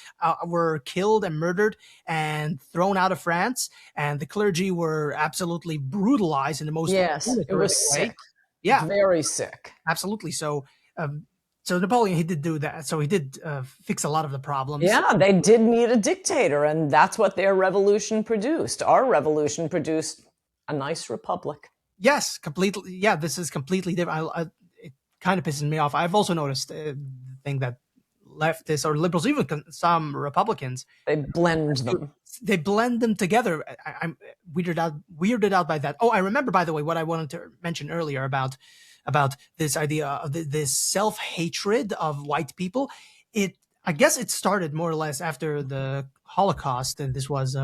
were killed and murdered and thrown out of France, and the clergy were absolutely brutalized in the most it was sick. Yeah, very sick. Absolutely. So Napoleon, he did do that. So he did fix a lot of the problems. Yeah, they did need a dictator, and that's what their revolution produced. Our revolution produced a nice republic. Yes, completely. Yeah, this is completely different. It kind of pisses me off. I've also noticed the thing that leftists or liberals, even some Republicans, they blend them. They blend them together. I'm weirded out by that. Oh, I remember, by the way, what I wanted to mention earlier about about this idea of this self-hatred of white people. I guess it started more or less after the Holocaust, and this was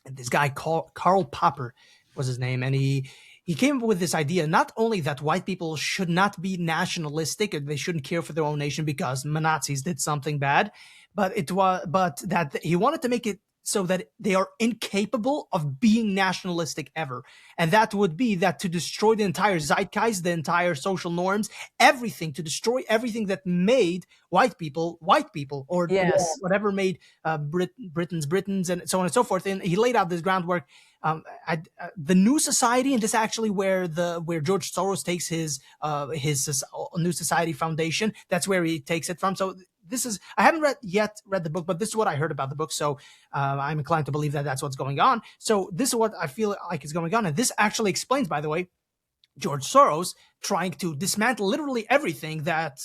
this guy Karl Popper was his name, and he came up with this idea not only that white people should not be nationalistic and they shouldn't care for their own nation because Nazis did something bad, but that he wanted to make it so that they are incapable of being nationalistic ever. And that would be that to destroy the entire zeitgeist, the entire social norms, everything, to destroy everything that made white people, or Yes. whatever made Britons, and so on and so forth. And he laid out this groundwork. The New Society, and this actually where George Soros takes his New Society Foundation. That's where he takes it from. So I haven't read the book, but this is what I heard about the book. So I'm inclined to believe that that's what's going on. So this is what I feel like is going on. And this actually explains, by the way, George Soros trying to dismantle literally everything that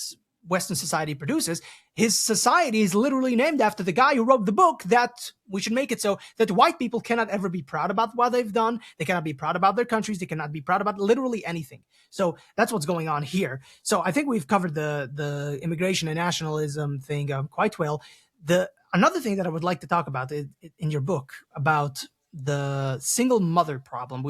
Western society produces. His society is literally named after the guy who wrote the book that we should make it so that white people cannot ever be proud about what they've done. They cannot be proud about their countries. They cannot be proud about literally anything. So that's what's going on here. So I think we've covered the immigration and nationalism thing quite well. Another thing that I would like to talk about in your book about the single mother problem.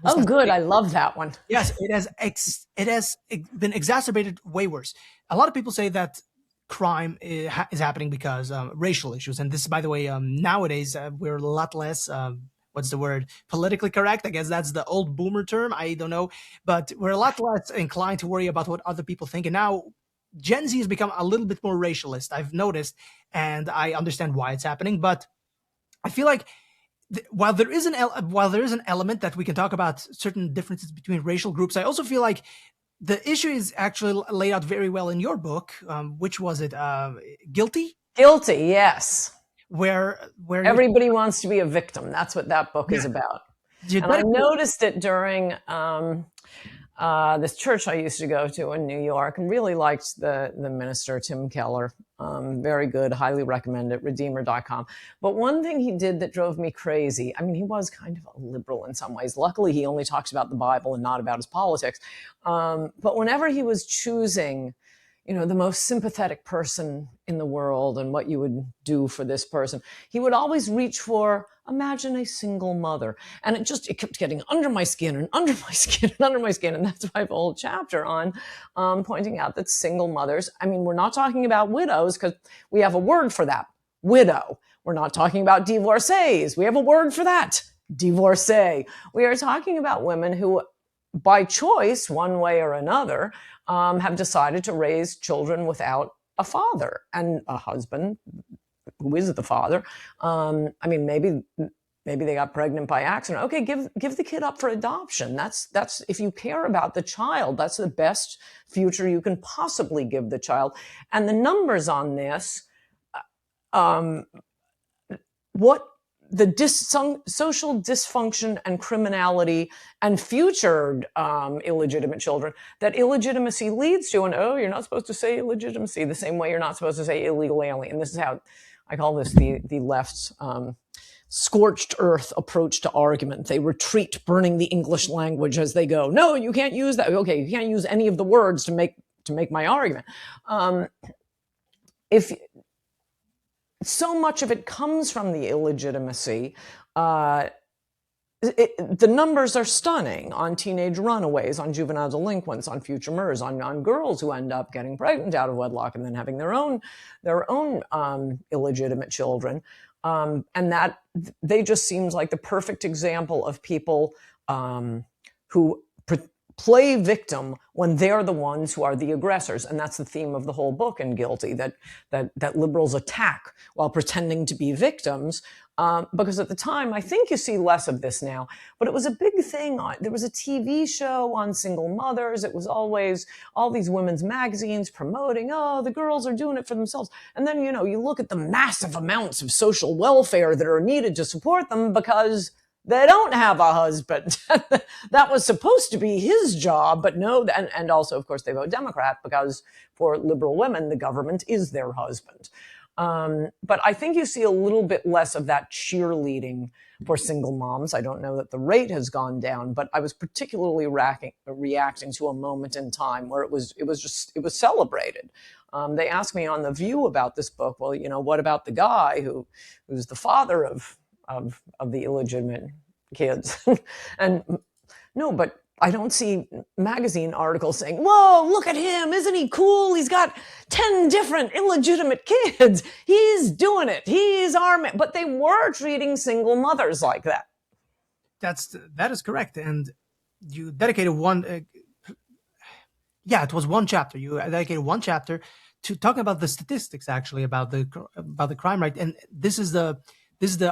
Oh, good. I love that one. Yes, it has been exacerbated way worse. A lot of people say that crime is happening because racial issues. And this, by the way, nowadays we're a lot less, what's the word, politically correct. I guess that's the old boomer term. I don't know. But we're a lot less inclined to worry about what other people think. And now Gen Z has become a little bit more racialist, I've noticed, and I understand why it's happening. But I feel like while there is an element that we can talk about certain differences between racial groups, I also feel like the issue is actually laid out very well in your book. Which was it? Guilty? Guilty, yes. Where everybody wants to be a victim. That's what that book is about. And I noticed it during this church I used to go to in New York, and really liked the minister, Tim Keller. Very good, highly recommend it, redeemer.com. But one thing he did that drove me crazy, I mean, he was kind of a liberal in some ways. Luckily, he only talks about the Bible and not about his politics. But whenever he was choosing, the most sympathetic person in the world and what you would do for this person, he would always reach for, imagine a single mother. And it kept getting under my skin and under my skin and under my skin. And that's why I have a whole chapter on pointing out that single mothers, I mean, we're not talking about widows because we have a word for that, widow. We're not talking about divorcees. We have a word for that, divorcee. We are talking about women who, by choice, one way or another, have decided to raise children without a father and a husband who is the father. I mean, maybe they got pregnant by accident. Okay, give the kid up for adoption. That's if you care about the child, that's the best future you can possibly give the child. And the numbers on this, what the social dysfunction and criminality and future illegitimate children that illegitimacy leads to. And you're not supposed to say illegitimacy the same way you're not supposed to say illegal alien. This is how I call this the left's scorched earth approach to argument. They retreat, burning the English language as they go. No, you can't use that. Okay, you can't use any of the words to make my argument. If so much of it comes from the illegitimacy, the numbers are stunning on teenage runaways, on juvenile delinquents, on future murders, on girls who end up getting pregnant out of wedlock and then having their own illegitimate children. And that they just seems like the perfect example of people who play victim when they're the ones who are the aggressors. And that's the theme of the whole book in Guilty, that liberals attack while pretending to be victims. Because at the time, I think you see less of this now, but it was a big thing. There was a TV show on single mothers. It was always all these women's magazines promoting, the girls are doing it for themselves. And then, you look at the massive amounts of social welfare that are needed to support them because they don't have a husband. That was supposed to be his job, but no. And also, of course, they vote Democrat because for liberal women, the government is their husband. But I think you see a little bit less of that cheerleading for single moms. I don't know that the rate has gone down, but I was particularly reacting to a moment in time where it was celebrated. They asked me on The View about this book. Well, what about the guy who's the father of the illegitimate kids? And no, but I don't see magazine articles saying, whoa, look at him. Isn't he cool? He's got 10 different illegitimate kids. He's doing it. He's our man. But they were treating single mothers like that. That is correct. And you dedicated one, it was one chapter. You dedicated one chapter to talking about the statistics, actually, about the crime rate. And this is the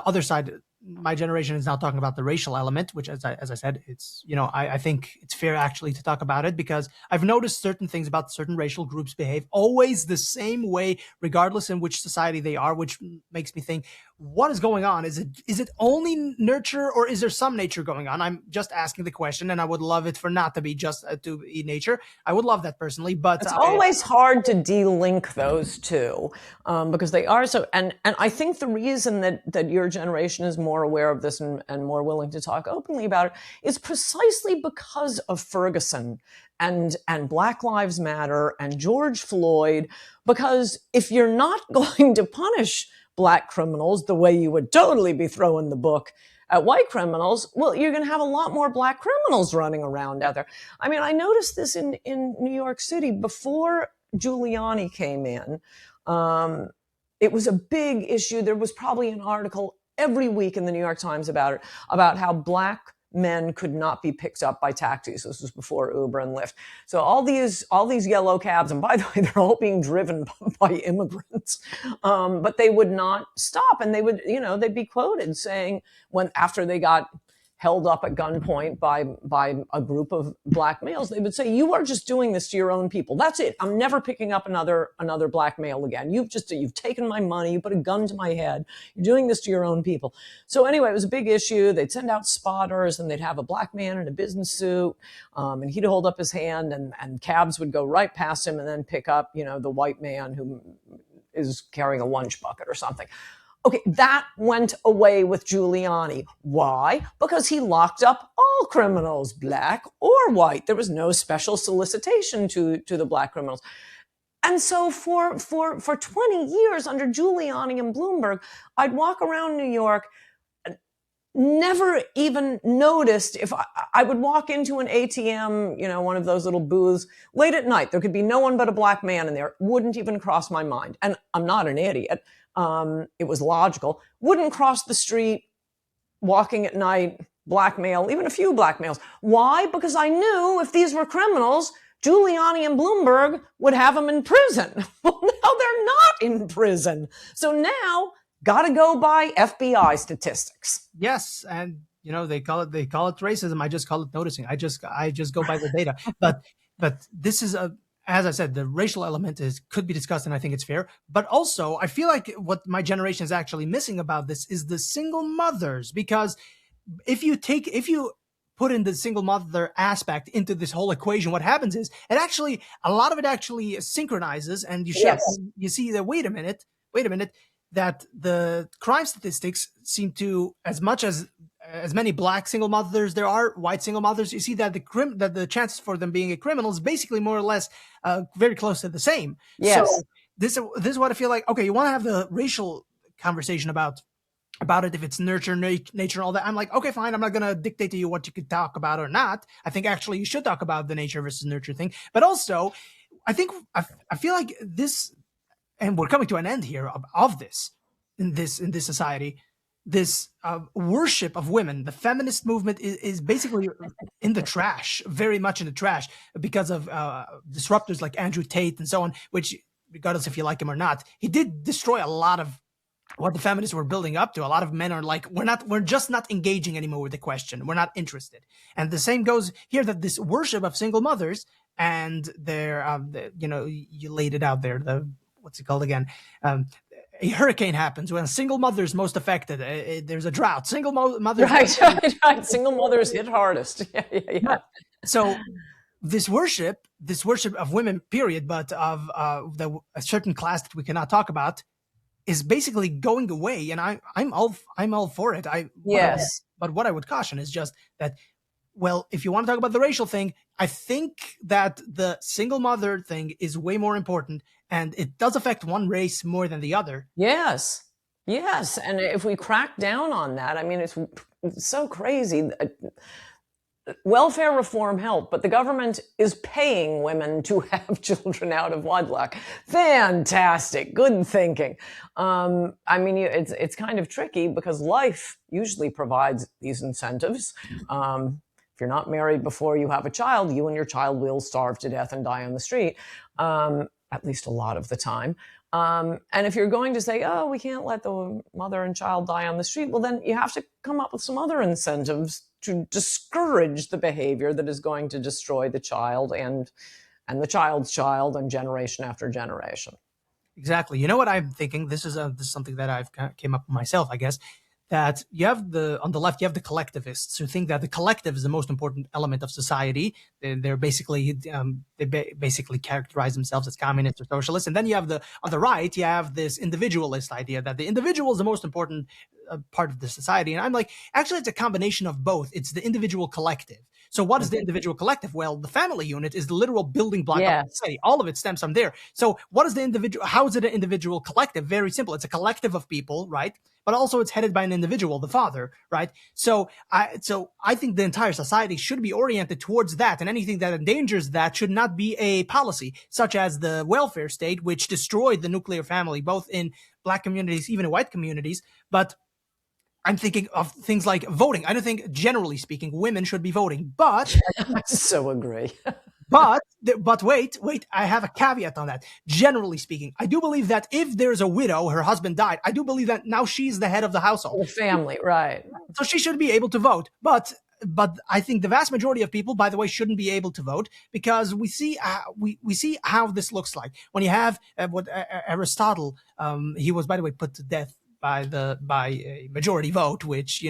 other side. My generation is now talking about the racial element, which, as I said, it's, I think it's fair actually to talk about it, because I've noticed certain things about certain racial groups behave always the same way, regardless in which society they are, which makes me think, what is going on? Is it only nurture, or is there some nature going on? I'm just asking the question, and I would love it for not to be just to be nature. I would love that personally, but it's always hard to de-link those two, because they are so. And I think the reason that your generation is more aware of this and more willing to talk openly about it is precisely because of Ferguson and Black Lives Matter and George Floyd. Because if you're not going to punish Black criminals the way you would totally be throwing the book at white criminals, well, you're going to have a lot more Black criminals running around out there. I mean, I noticed this in New York City before Giuliani came in. It was a big issue. There was probably an article every week in the New York Times about it, about how Black men could not be picked up by taxis. This was before Uber and Lyft. So all these yellow cabs, and by the way, they're all being driven by immigrants, but they would not stop. And they would, they'd be quoted saying, after they got held up at gunpoint by a group of Black males, they would say, "You are just doing this to your own people. That's it. I'm never picking up another Black male again. You've taken my money. You put a gun to my head. You're doing this to your own people." So anyway, it was a big issue. They'd send out spotters, and they'd have a Black man in a business suit, and he'd hold up his hand, and cabs would go right past him and then pick up, the white man who is carrying a lunch bucket or something. Okay, that went away with Giuliani. Why? Because he locked up all criminals, Black or white. There was no special solicitation to the Black criminals. And so for 20 years under Giuliani and Bloomberg, I'd walk around New York, never even noticed if I would walk into an ATM, one of those little booths late at night. There could be no one but a Black man in there. It wouldn't even cross my mind. And I'm not an idiot. It was logical. Wouldn't cross the street walking at night, Black male, even a few Black males. Why? Because I knew if these were criminals, Giuliani and Bloomberg would have them in prison. Well, now they're not in prison. So now, got to go by FBI statistics. Yes, and they call it racism. I just call it noticing. I just go by the data. But this is as I said, the racial element could be discussed, and I think it's fair. But also, I feel like what my generation is actually missing about this is the single mothers, because if you put in the single mother aspect into this whole equation, what happens is a lot of it actually synchronizes, and you see that wait a minute, that the crime statistics seem to, as many Black single mothers there are white single mothers, you see that the chances for them being a criminal is basically more or less very close to the same. Yes. So this is what I feel like. Okay, you want to have the racial conversation about it, if it's nurture, nature, and all that. I'm like, okay, fine. I'm not going to dictate to you what you could talk about or not. I think actually you should talk about the nature versus nurture thing. But also, I feel like this, and we're coming to an end here of this in this society. This worship of women, the feminist movement is basically in the trash, very much in the trash, because of disruptors like Andrew Tate and so on, which, regardless if you like him or not, he did destroy a lot of what the feminists were building up to. A lot of men are like, we're just not engaging anymore with the question. We're not interested. And the same goes here, that this worship of single mothers and their, you laid it out there, what's it called again? A hurricane happens when a single mother is most affected. There's a drought. Single mothers. Right. Single mothers hit hardest. Yeah. So this worship of women, period, but of a certain class that we cannot talk about, is basically going away, and I'm all for it. Yes. But what I would caution is just that, well, if you want to talk about the racial thing, I think that the single mother thing is way more important, and it does affect one race more than the other. Yes. Yes. And if we crack down on that, I mean, it's so crazy. Welfare reform helped, but the government is paying women to have children out of wedlock. Fantastic. Good thinking. I mean, it's kind of tricky because life usually provides these incentives. If you're not married before you have a child, you and your child will starve to death and die on the street, at least a lot of the time. And if you're going to say, oh, we can't let the mother and child die on the street, well, then you have to come up with some other incentives to discourage the behavior that is going to destroy the child and the child's child and generation after generation. Exactly. You know what I'm thinking? This is something that I've came up with myself, I guess. That you have on the left, you have the collectivists who think that the collective is the most important element of society. They're basically basically characterize themselves as communists or socialists. And then you have on the right, you have this individualist idea that the individual is the most important part of the society. And I'm like, actually, it's a combination of both. It's the individual collective. So what is the individual collective? Well, the family unit is the literal building block of society. All of it stems from there. So what is the individual? How is it an individual collective? Very simple. It's a collective of people, right? But also it's headed by an individual, the father, right? So I think the entire society should be oriented towards that, and anything that endangers that should not be a policy, such as the welfare state, which destroyed the nuclear family, both in Black communities, even in white communities. But I'm thinking of things like voting. I don't think, generally speaking, women should be voting, but I so agree. but wait, I have a caveat on that. Generally speaking, I do believe that if there's a widow, her husband died, I do believe that now she's the head of the household. The family, right. So she should be able to vote. But I think the vast majority of people, by the way, shouldn't be able to vote, because we see how this looks like when you have what Aristotle, he was, by the way, put to death by a majority vote, which,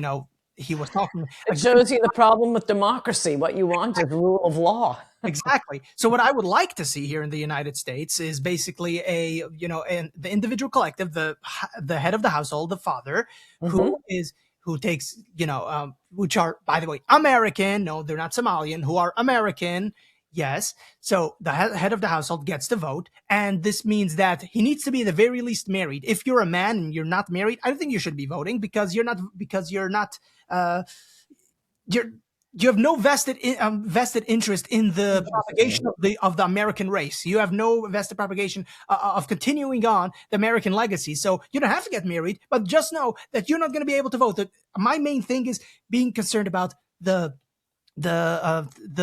he was talking. It shows you the problem with democracy. What you want is rule of law. Exactly. So what I would like to see here in the United States is basically the individual collective, the head of the household, the father, who takes, which are, by the way, American. No, they're not Somalian, who are American. Yes. So the head of the household gets to vote. And this means that he needs to be at the very least married. If you're a man and you're not married, I don't think you should be voting, because you have no vested interest in the propagation of the American race. You have no vested propagation of continuing on the American legacy. So you don't have to get married, but just know that you're not going to be able to vote. My main thing is being concerned about the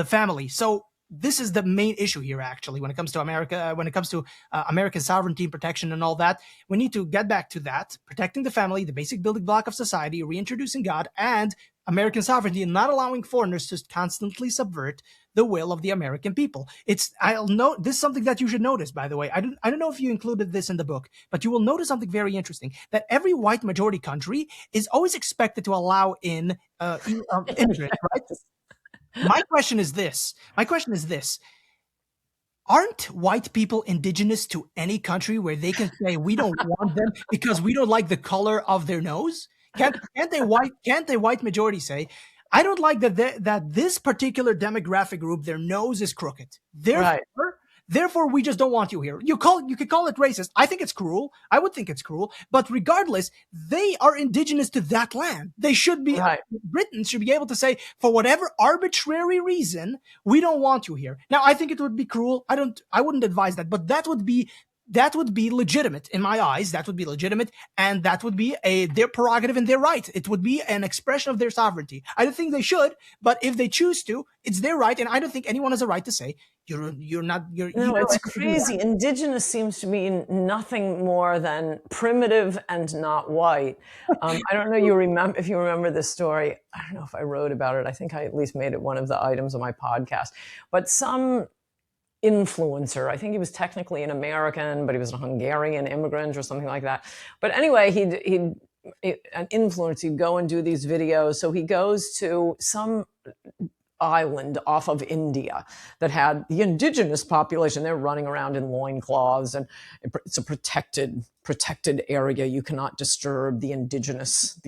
family. So this is the main issue here, actually, when it comes to America, when it comes to American sovereignty and protection and all that. We need to get back to that, protecting the family, the basic building block of society, reintroducing God, and American sovereignty, and not allowing foreigners to constantly subvert the will of the American people. This is something that you should notice, by the way. I don't know if you included this in the book, but you will notice something very interesting, that every white majority country is always expected to allow in immigrants, right? My question is this. Aren't white people indigenous to any country where they can say we don't want them because we don't like the color of their nose? Can't they white majority say, I don't like that this particular demographic group, their nose is crooked. Therefore, we just don't want you here. You could call it racist. I think it's cruel. I would think it's cruel. But regardless, they are indigenous to that land. They should be, Britain should be able to say, for whatever arbitrary reason, we don't want you here. Now, I think it would be cruel. I wouldn't advise that, but that would be legitimate in my eyes. That would be legitimate, and that would be their prerogative and their right. It would be an expression of their sovereignty. I don't think they should, but if they choose to, it's their right, and I don't think anyone has a right to say you're not. No, it's crazy. Indigenous seems to mean nothing more than primitive and not white. I don't know if you remember this story. I don't know if I wrote about it. I think I at least made it one of the items of my podcast. But some influencer, I think he was technically an American, but he was a Hungarian immigrant or something like that. But anyway, he'd an influencer, he'd go and do these videos. So he goes to some island off of India that had the indigenous population. They're running around in loincloths, and it's a protected protected area. You cannot disturb the indigenous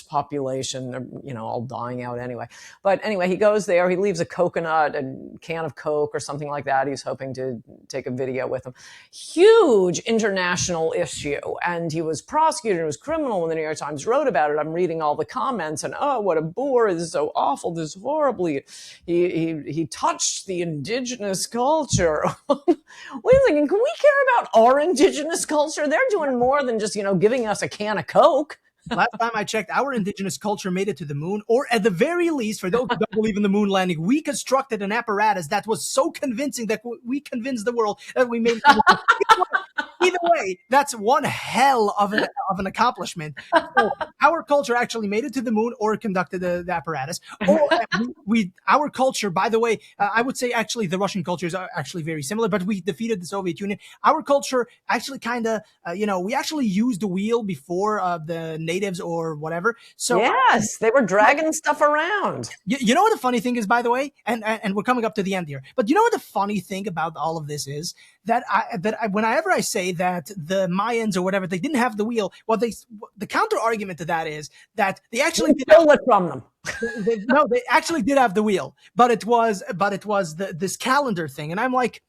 population. They're, all dying out anyway. But anyway, he goes there. He leaves a coconut, a can of Coke or something like that. He's hoping to take a video with him. Huge international issue. And he was prosecuted. It was criminal when the New York Times wrote about it. I'm reading all the comments and, oh, what a bore. This is so awful. This is horribly. He touched the indigenous culture. Wait a second. Can we care about our indigenous culture? They're doing more than just, giving us a can of Coke. Last time I checked, our indigenous culture made it to the moon, or at the very least, for those who don't believe in the moon landing, we constructed an apparatus that was so convincing that we convinced the world that we made it. Either way, that's one hell of an accomplishment. So our culture actually made it to the moon or conducted the apparatus. Or our culture, by the way, I would say actually the Russian cultures are actually very similar, but we defeated the Soviet Union. Our culture actually kind of, we actually used the wheel before the natives or whatever. So yes, they were dragging stuff around. You know what the funny thing is, by the way, and we're coming up to the end here, but you know what the funny thing about all of this is? That whenever I say that the Mayans or whatever, they didn't have the wheel, well, the counter argument to that is that they actually stole it from them. They actually did have the wheel, but it was this calendar thing, and I'm like,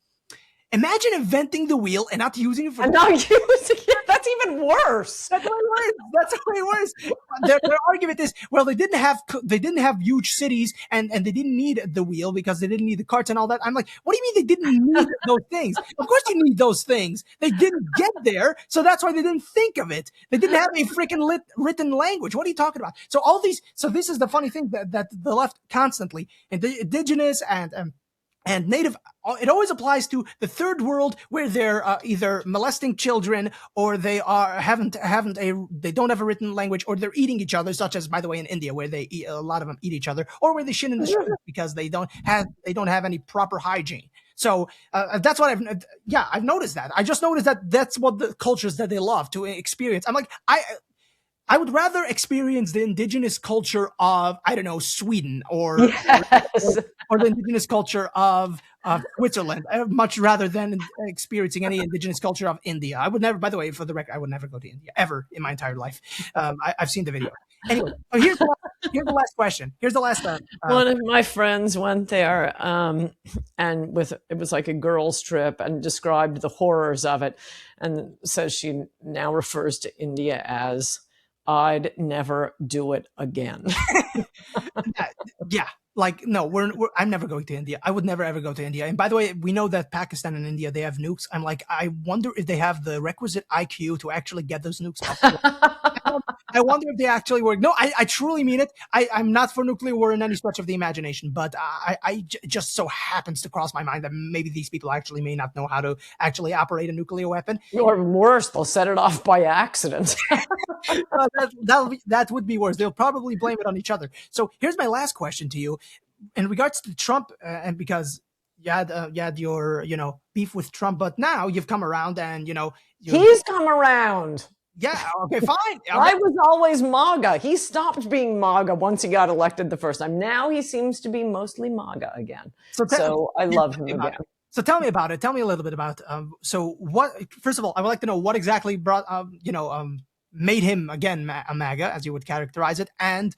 imagine inventing the wheel and not using it for. And not using it. That's even worse. That's way worse. Their argument is, well, they didn't have huge cities and they didn't need the wheel because they didn't need the carts and all that. I'm like, what do you mean they didn't need those things? Of course you need those things. They didn't get there, so that's why they didn't think of it. They didn't have a freaking written language. What are you talking about? So this is the funny thing that the left constantly, indigenous and native, it always applies to the third world where they're either molesting children or they don't have a written language, or they're eating each other, such as, by the way, in India, where a lot of them eat each other, or where they shit in the street because they don't have any proper hygiene. So that's what I've noticed that. I just noticed that that's what the cultures that they love to experience. I'm like, I would rather experience the indigenous culture of, I don't know, Sweden or the indigenous culture of Switzerland, much rather than experiencing any indigenous culture of India. I would never, by the way, for the record, I would never go to India ever in my entire life. I've seen the video. Anyway, so here's the last question. Here's the last. One of my friends went there, and it was like a girls' trip, and described the horrors of it, and says she now refers to India as, I'd never do it again. Yeah. Like, no, I'm never going to India. I would never, ever go to India. And by the way, we know that Pakistan and India, they have nukes. I'm like, I wonder if they have the requisite IQ to actually get those nukes up. I wonder if they actually work. No, I truly mean it. I'm not for nuclear war in any stretch of the imagination, but just so happens to cross my mind that maybe these people actually may not know how to actually operate a nuclear weapon. Or worse, they'll set it off by accident. That would be worse. They'll probably blame it on each other. So here's my last question to you. In regards to Trump, and because you had your beef with Trump, but now you've come around and he's come around. Yeah. Okay. Fine. I was always MAGA. He stopped being MAGA once he got elected the first time. Now he seems to be mostly MAGA again. So I love him again. So tell me about it. Tell me a little bit about. So what? First of all, I would like to know what exactly brought made him again a MAGA, as you would characterize it, and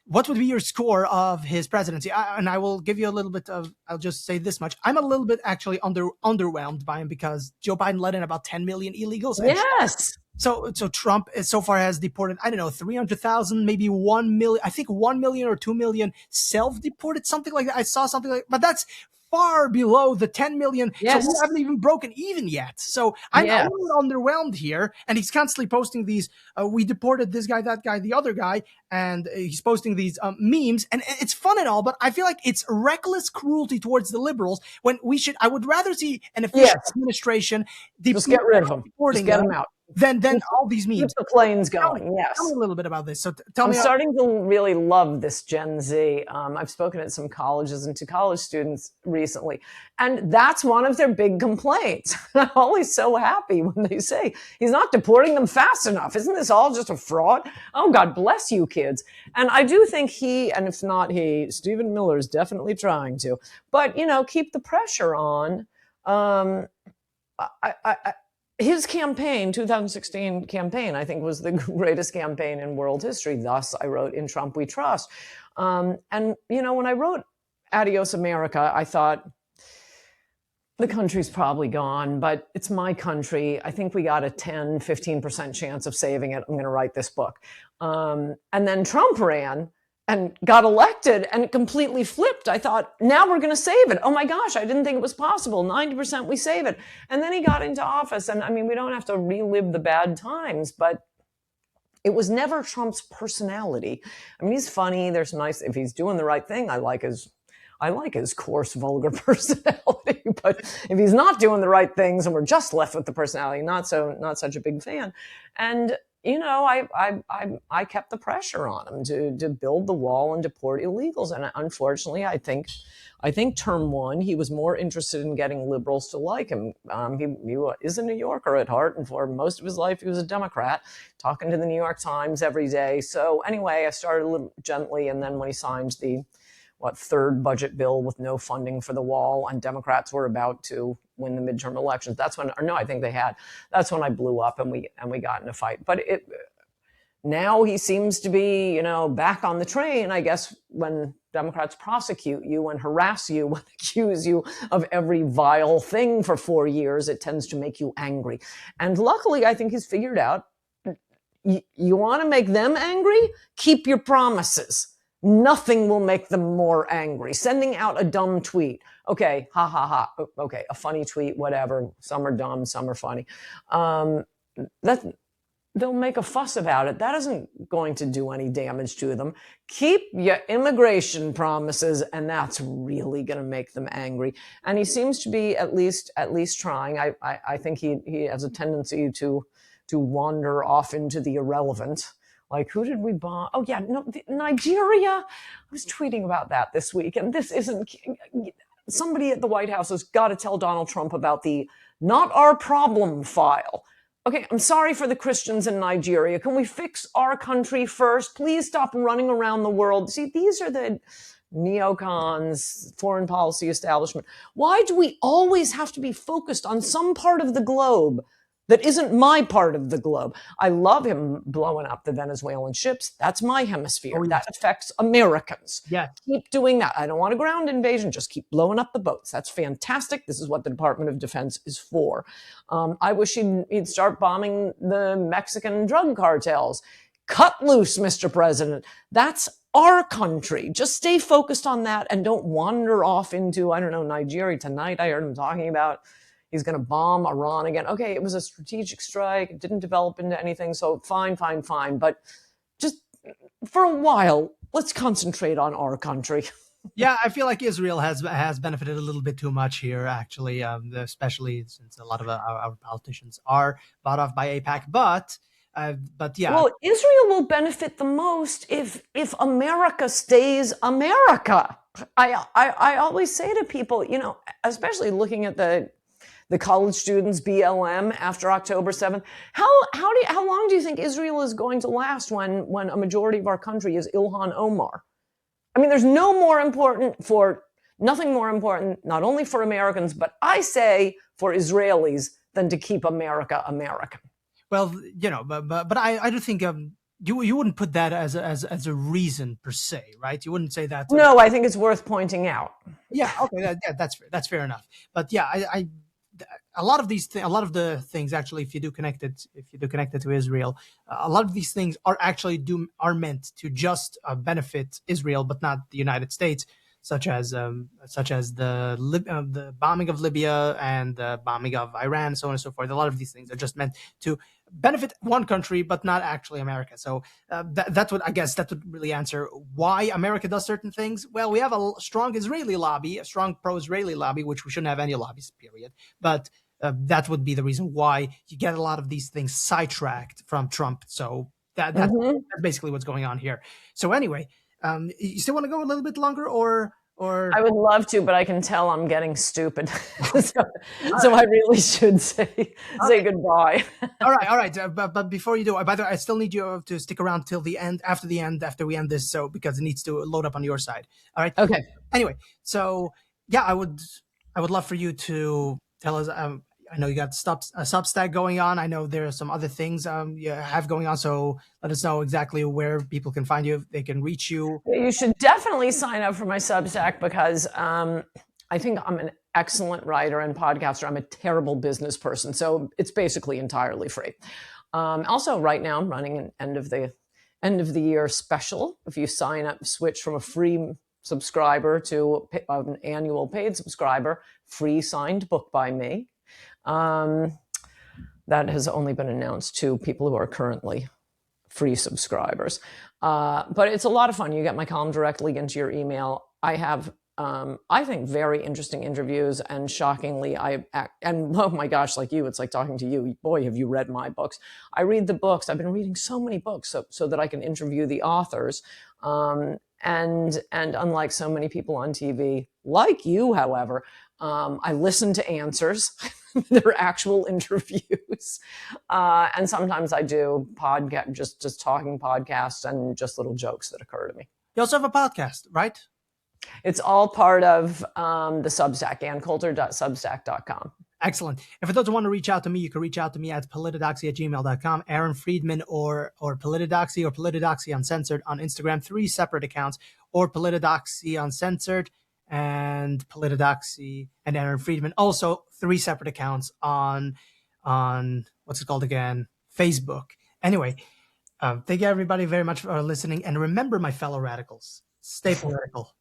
what would be your score of his presidency? And I will give you a little bit of, I'll just say this much. I'm a little bit actually underwhelmed by him because Joe Biden let in about 10 million illegals. Yes. So Trump so far has deported, I don't know, 300,000, maybe 1 million, I think 1 million or 2 million self-deported, something like that. I saw something like, but that's far below the 10 million. Yes. So we haven't even broken even yet. So I'm a little underwhelmed here. And he's constantly posting these, we deported this guy, that guy, the other guy. And he's posting these memes. And it's fun and all, but I feel like it's reckless cruelty towards the liberals when I would rather see an official administration. Just get rid of them. Just get them out. Then all these memes. Keep the planes going, yes. Tell me a little bit about this. So I'm starting to really love this Gen Z. I've spoken at some colleges and to college students recently, and that's one of their big complaints. I'm always so happy when they say, he's not deporting them fast enough. Isn't this all just a fraud? Oh, God bless you, kids. And I do think and if not he, Stephen Miller is definitely trying to, but, keep the pressure on. his campaign, 2016 campaign, I think was the greatest campaign in world history. Thus, I wrote In Trump We Trust. And, when I wrote Adios America, I thought, the country's probably gone, but it's my country. I think we got a 10, 15% chance of saving it. I'm going to write this book. And then Trump ran and got elected, and it completely flipped. I thought, now we're going to save it. Oh my gosh, I didn't think it was possible. 90% we save it. And then he got into office. And I mean, we don't have to relive the bad times, but it was never Trump's personality. I mean, he's funny. There's nice, if he's doing the right thing, I like his coarse, vulgar personality. But if he's not doing the right things and we're just left with the personality, not such a big fan. And I kept the pressure on him to build the wall and deport illegals. And unfortunately, I think term one, he was more interested in getting liberals to like him. He is a New Yorker at heart, and for most of his life, he was a Democrat, talking to the New York Times every day. So anyway, I started a little gently, and then when he signed the third budget bill with no funding for the wall, and Democrats were about to win the midterm elections, that's when I blew up, and we got in a fight. But now he seems to be, back on the train. I guess when Democrats prosecute you and harass you and accuse you of every vile thing for 4 years, it tends to make you angry. And luckily, I think he's figured out, you want to make them angry? Keep your promises. Nothing will make them more angry. Sending out a dumb tweet. Okay, ha, ha, ha. Okay, a funny tweet, whatever. Some are dumb, some are funny. They'll make a fuss about it. That isn't going to do any damage to them. Keep your immigration promises, and that's really going to make them angry. And he seems to be at least trying. I think he has a tendency to wander off into the irrelevant. Like, who did we bomb? Oh, yeah, no, Nigeria. I was tweeting about that this week, and this isn't. Somebody at the White House has got to tell Donald Trump about the not our problem file. Okay, I'm sorry for the Christians in Nigeria. Can we fix our country first? Please stop running around the world. See, these are the neocons, foreign policy establishment. Why do we always have to be focused on some part of the globe that isn't my part of the globe? I love him blowing up the Venezuelan ships. That's my hemisphere. Oh, yes. That affects Americans. Yeah. Keep doing that. I don't want a ground invasion. Just keep blowing up the boats. That's fantastic. This is what the Department of Defense is for. I wish he'd start bombing the Mexican drug cartels. Cut loose, Mr. President. That's our country. Just stay focused on that and don't wander off into, I don't know, Nigeria. Tonight I heard him talking about he's going to bomb Iran again. Okay, it was a strategic strike. It didn't develop into anything. So fine. But just for a while, let's concentrate on our country. Yeah, I feel like Israel has benefited a little bit too much here, actually, especially since a lot of our politicians are bought off by AIPAC. But yeah. Well, Israel will benefit the most if America stays America. I always say to people, especially looking at the college students, BLM, after October 7th. How long do you think Israel is going to last when a majority of our country is Ilhan Omar? I mean, there's nothing more important, not only for Americans, but I say for Israelis, than to keep America American. Well, but I do think you wouldn't put that as a reason per se, right? You wouldn't say that. No, I think it's worth pointing out. Yeah, okay, that's fair enough. But yeah, a lot of the things, actually, if you do connect it to Israel, a lot of these things are meant to just benefit Israel, but not the United States, such as the bombing of Libya and the bombing of Iran, so on and so forth. A lot of these things are just meant to benefit one country, but not actually America. So that would really answer why America does certain things. Well, we have a strong Israeli lobby, a strong pro-Israeli lobby, which we shouldn't have any lobbies, period. But that would be the reason why you get a lot of these things sidetracked from Trump. So that's basically what's going on here. So anyway, you still want to go a little bit longer, or I would love to, but I can tell I'm getting stupid. so I really should say goodbye. All right. But before you do, by the way, I still need you to stick around till the end, after we end this, so because it needs to load up on your side. All right. Okay. Anyway, so yeah, I would love for you to tell us. I know you got a Substack going on. I know there are some other things you have going on. So let us know exactly where people can find you, if they can reach you. You should definitely sign up for my Substack because I think I'm an excellent writer and podcaster. I'm a terrible business person, so it's basically entirely free. Also, right now I'm running an end of the year special. If you sign up, switch from a free subscriber to an annual paid subscriber, free signed book by me. That has only been announced to people who are currently free subscribers. But it's a lot of fun. You get my column directly into your email. I have, I think, very interesting interviews, and shockingly, and oh my gosh, like you, it's like talking to you. Boy, have you read my books. I read the books. I've been reading so many books so that I can interview the authors. And unlike so many people on TV, like you, however, I listen to answers. They're actual interviews. And sometimes I do podcast, just talking podcasts and just little jokes that occur to me. You also have a podcast, right? It's all part of the Substack, AnnCoulter.substack.com. Excellent. And for those who want to reach out to me, you can reach out to me at politidoxy@gmail.com, Aaron Friedman or Politidoxy or Politidoxy Uncensored on Instagram, 3 separate accounts, or Politidoxy Uncensored and Politidoxy and Aaron Friedman, also 3 separate accounts on what's it called again? Facebook. Anyway, thank you everybody very much for listening. And remember, my fellow radicals, stay political.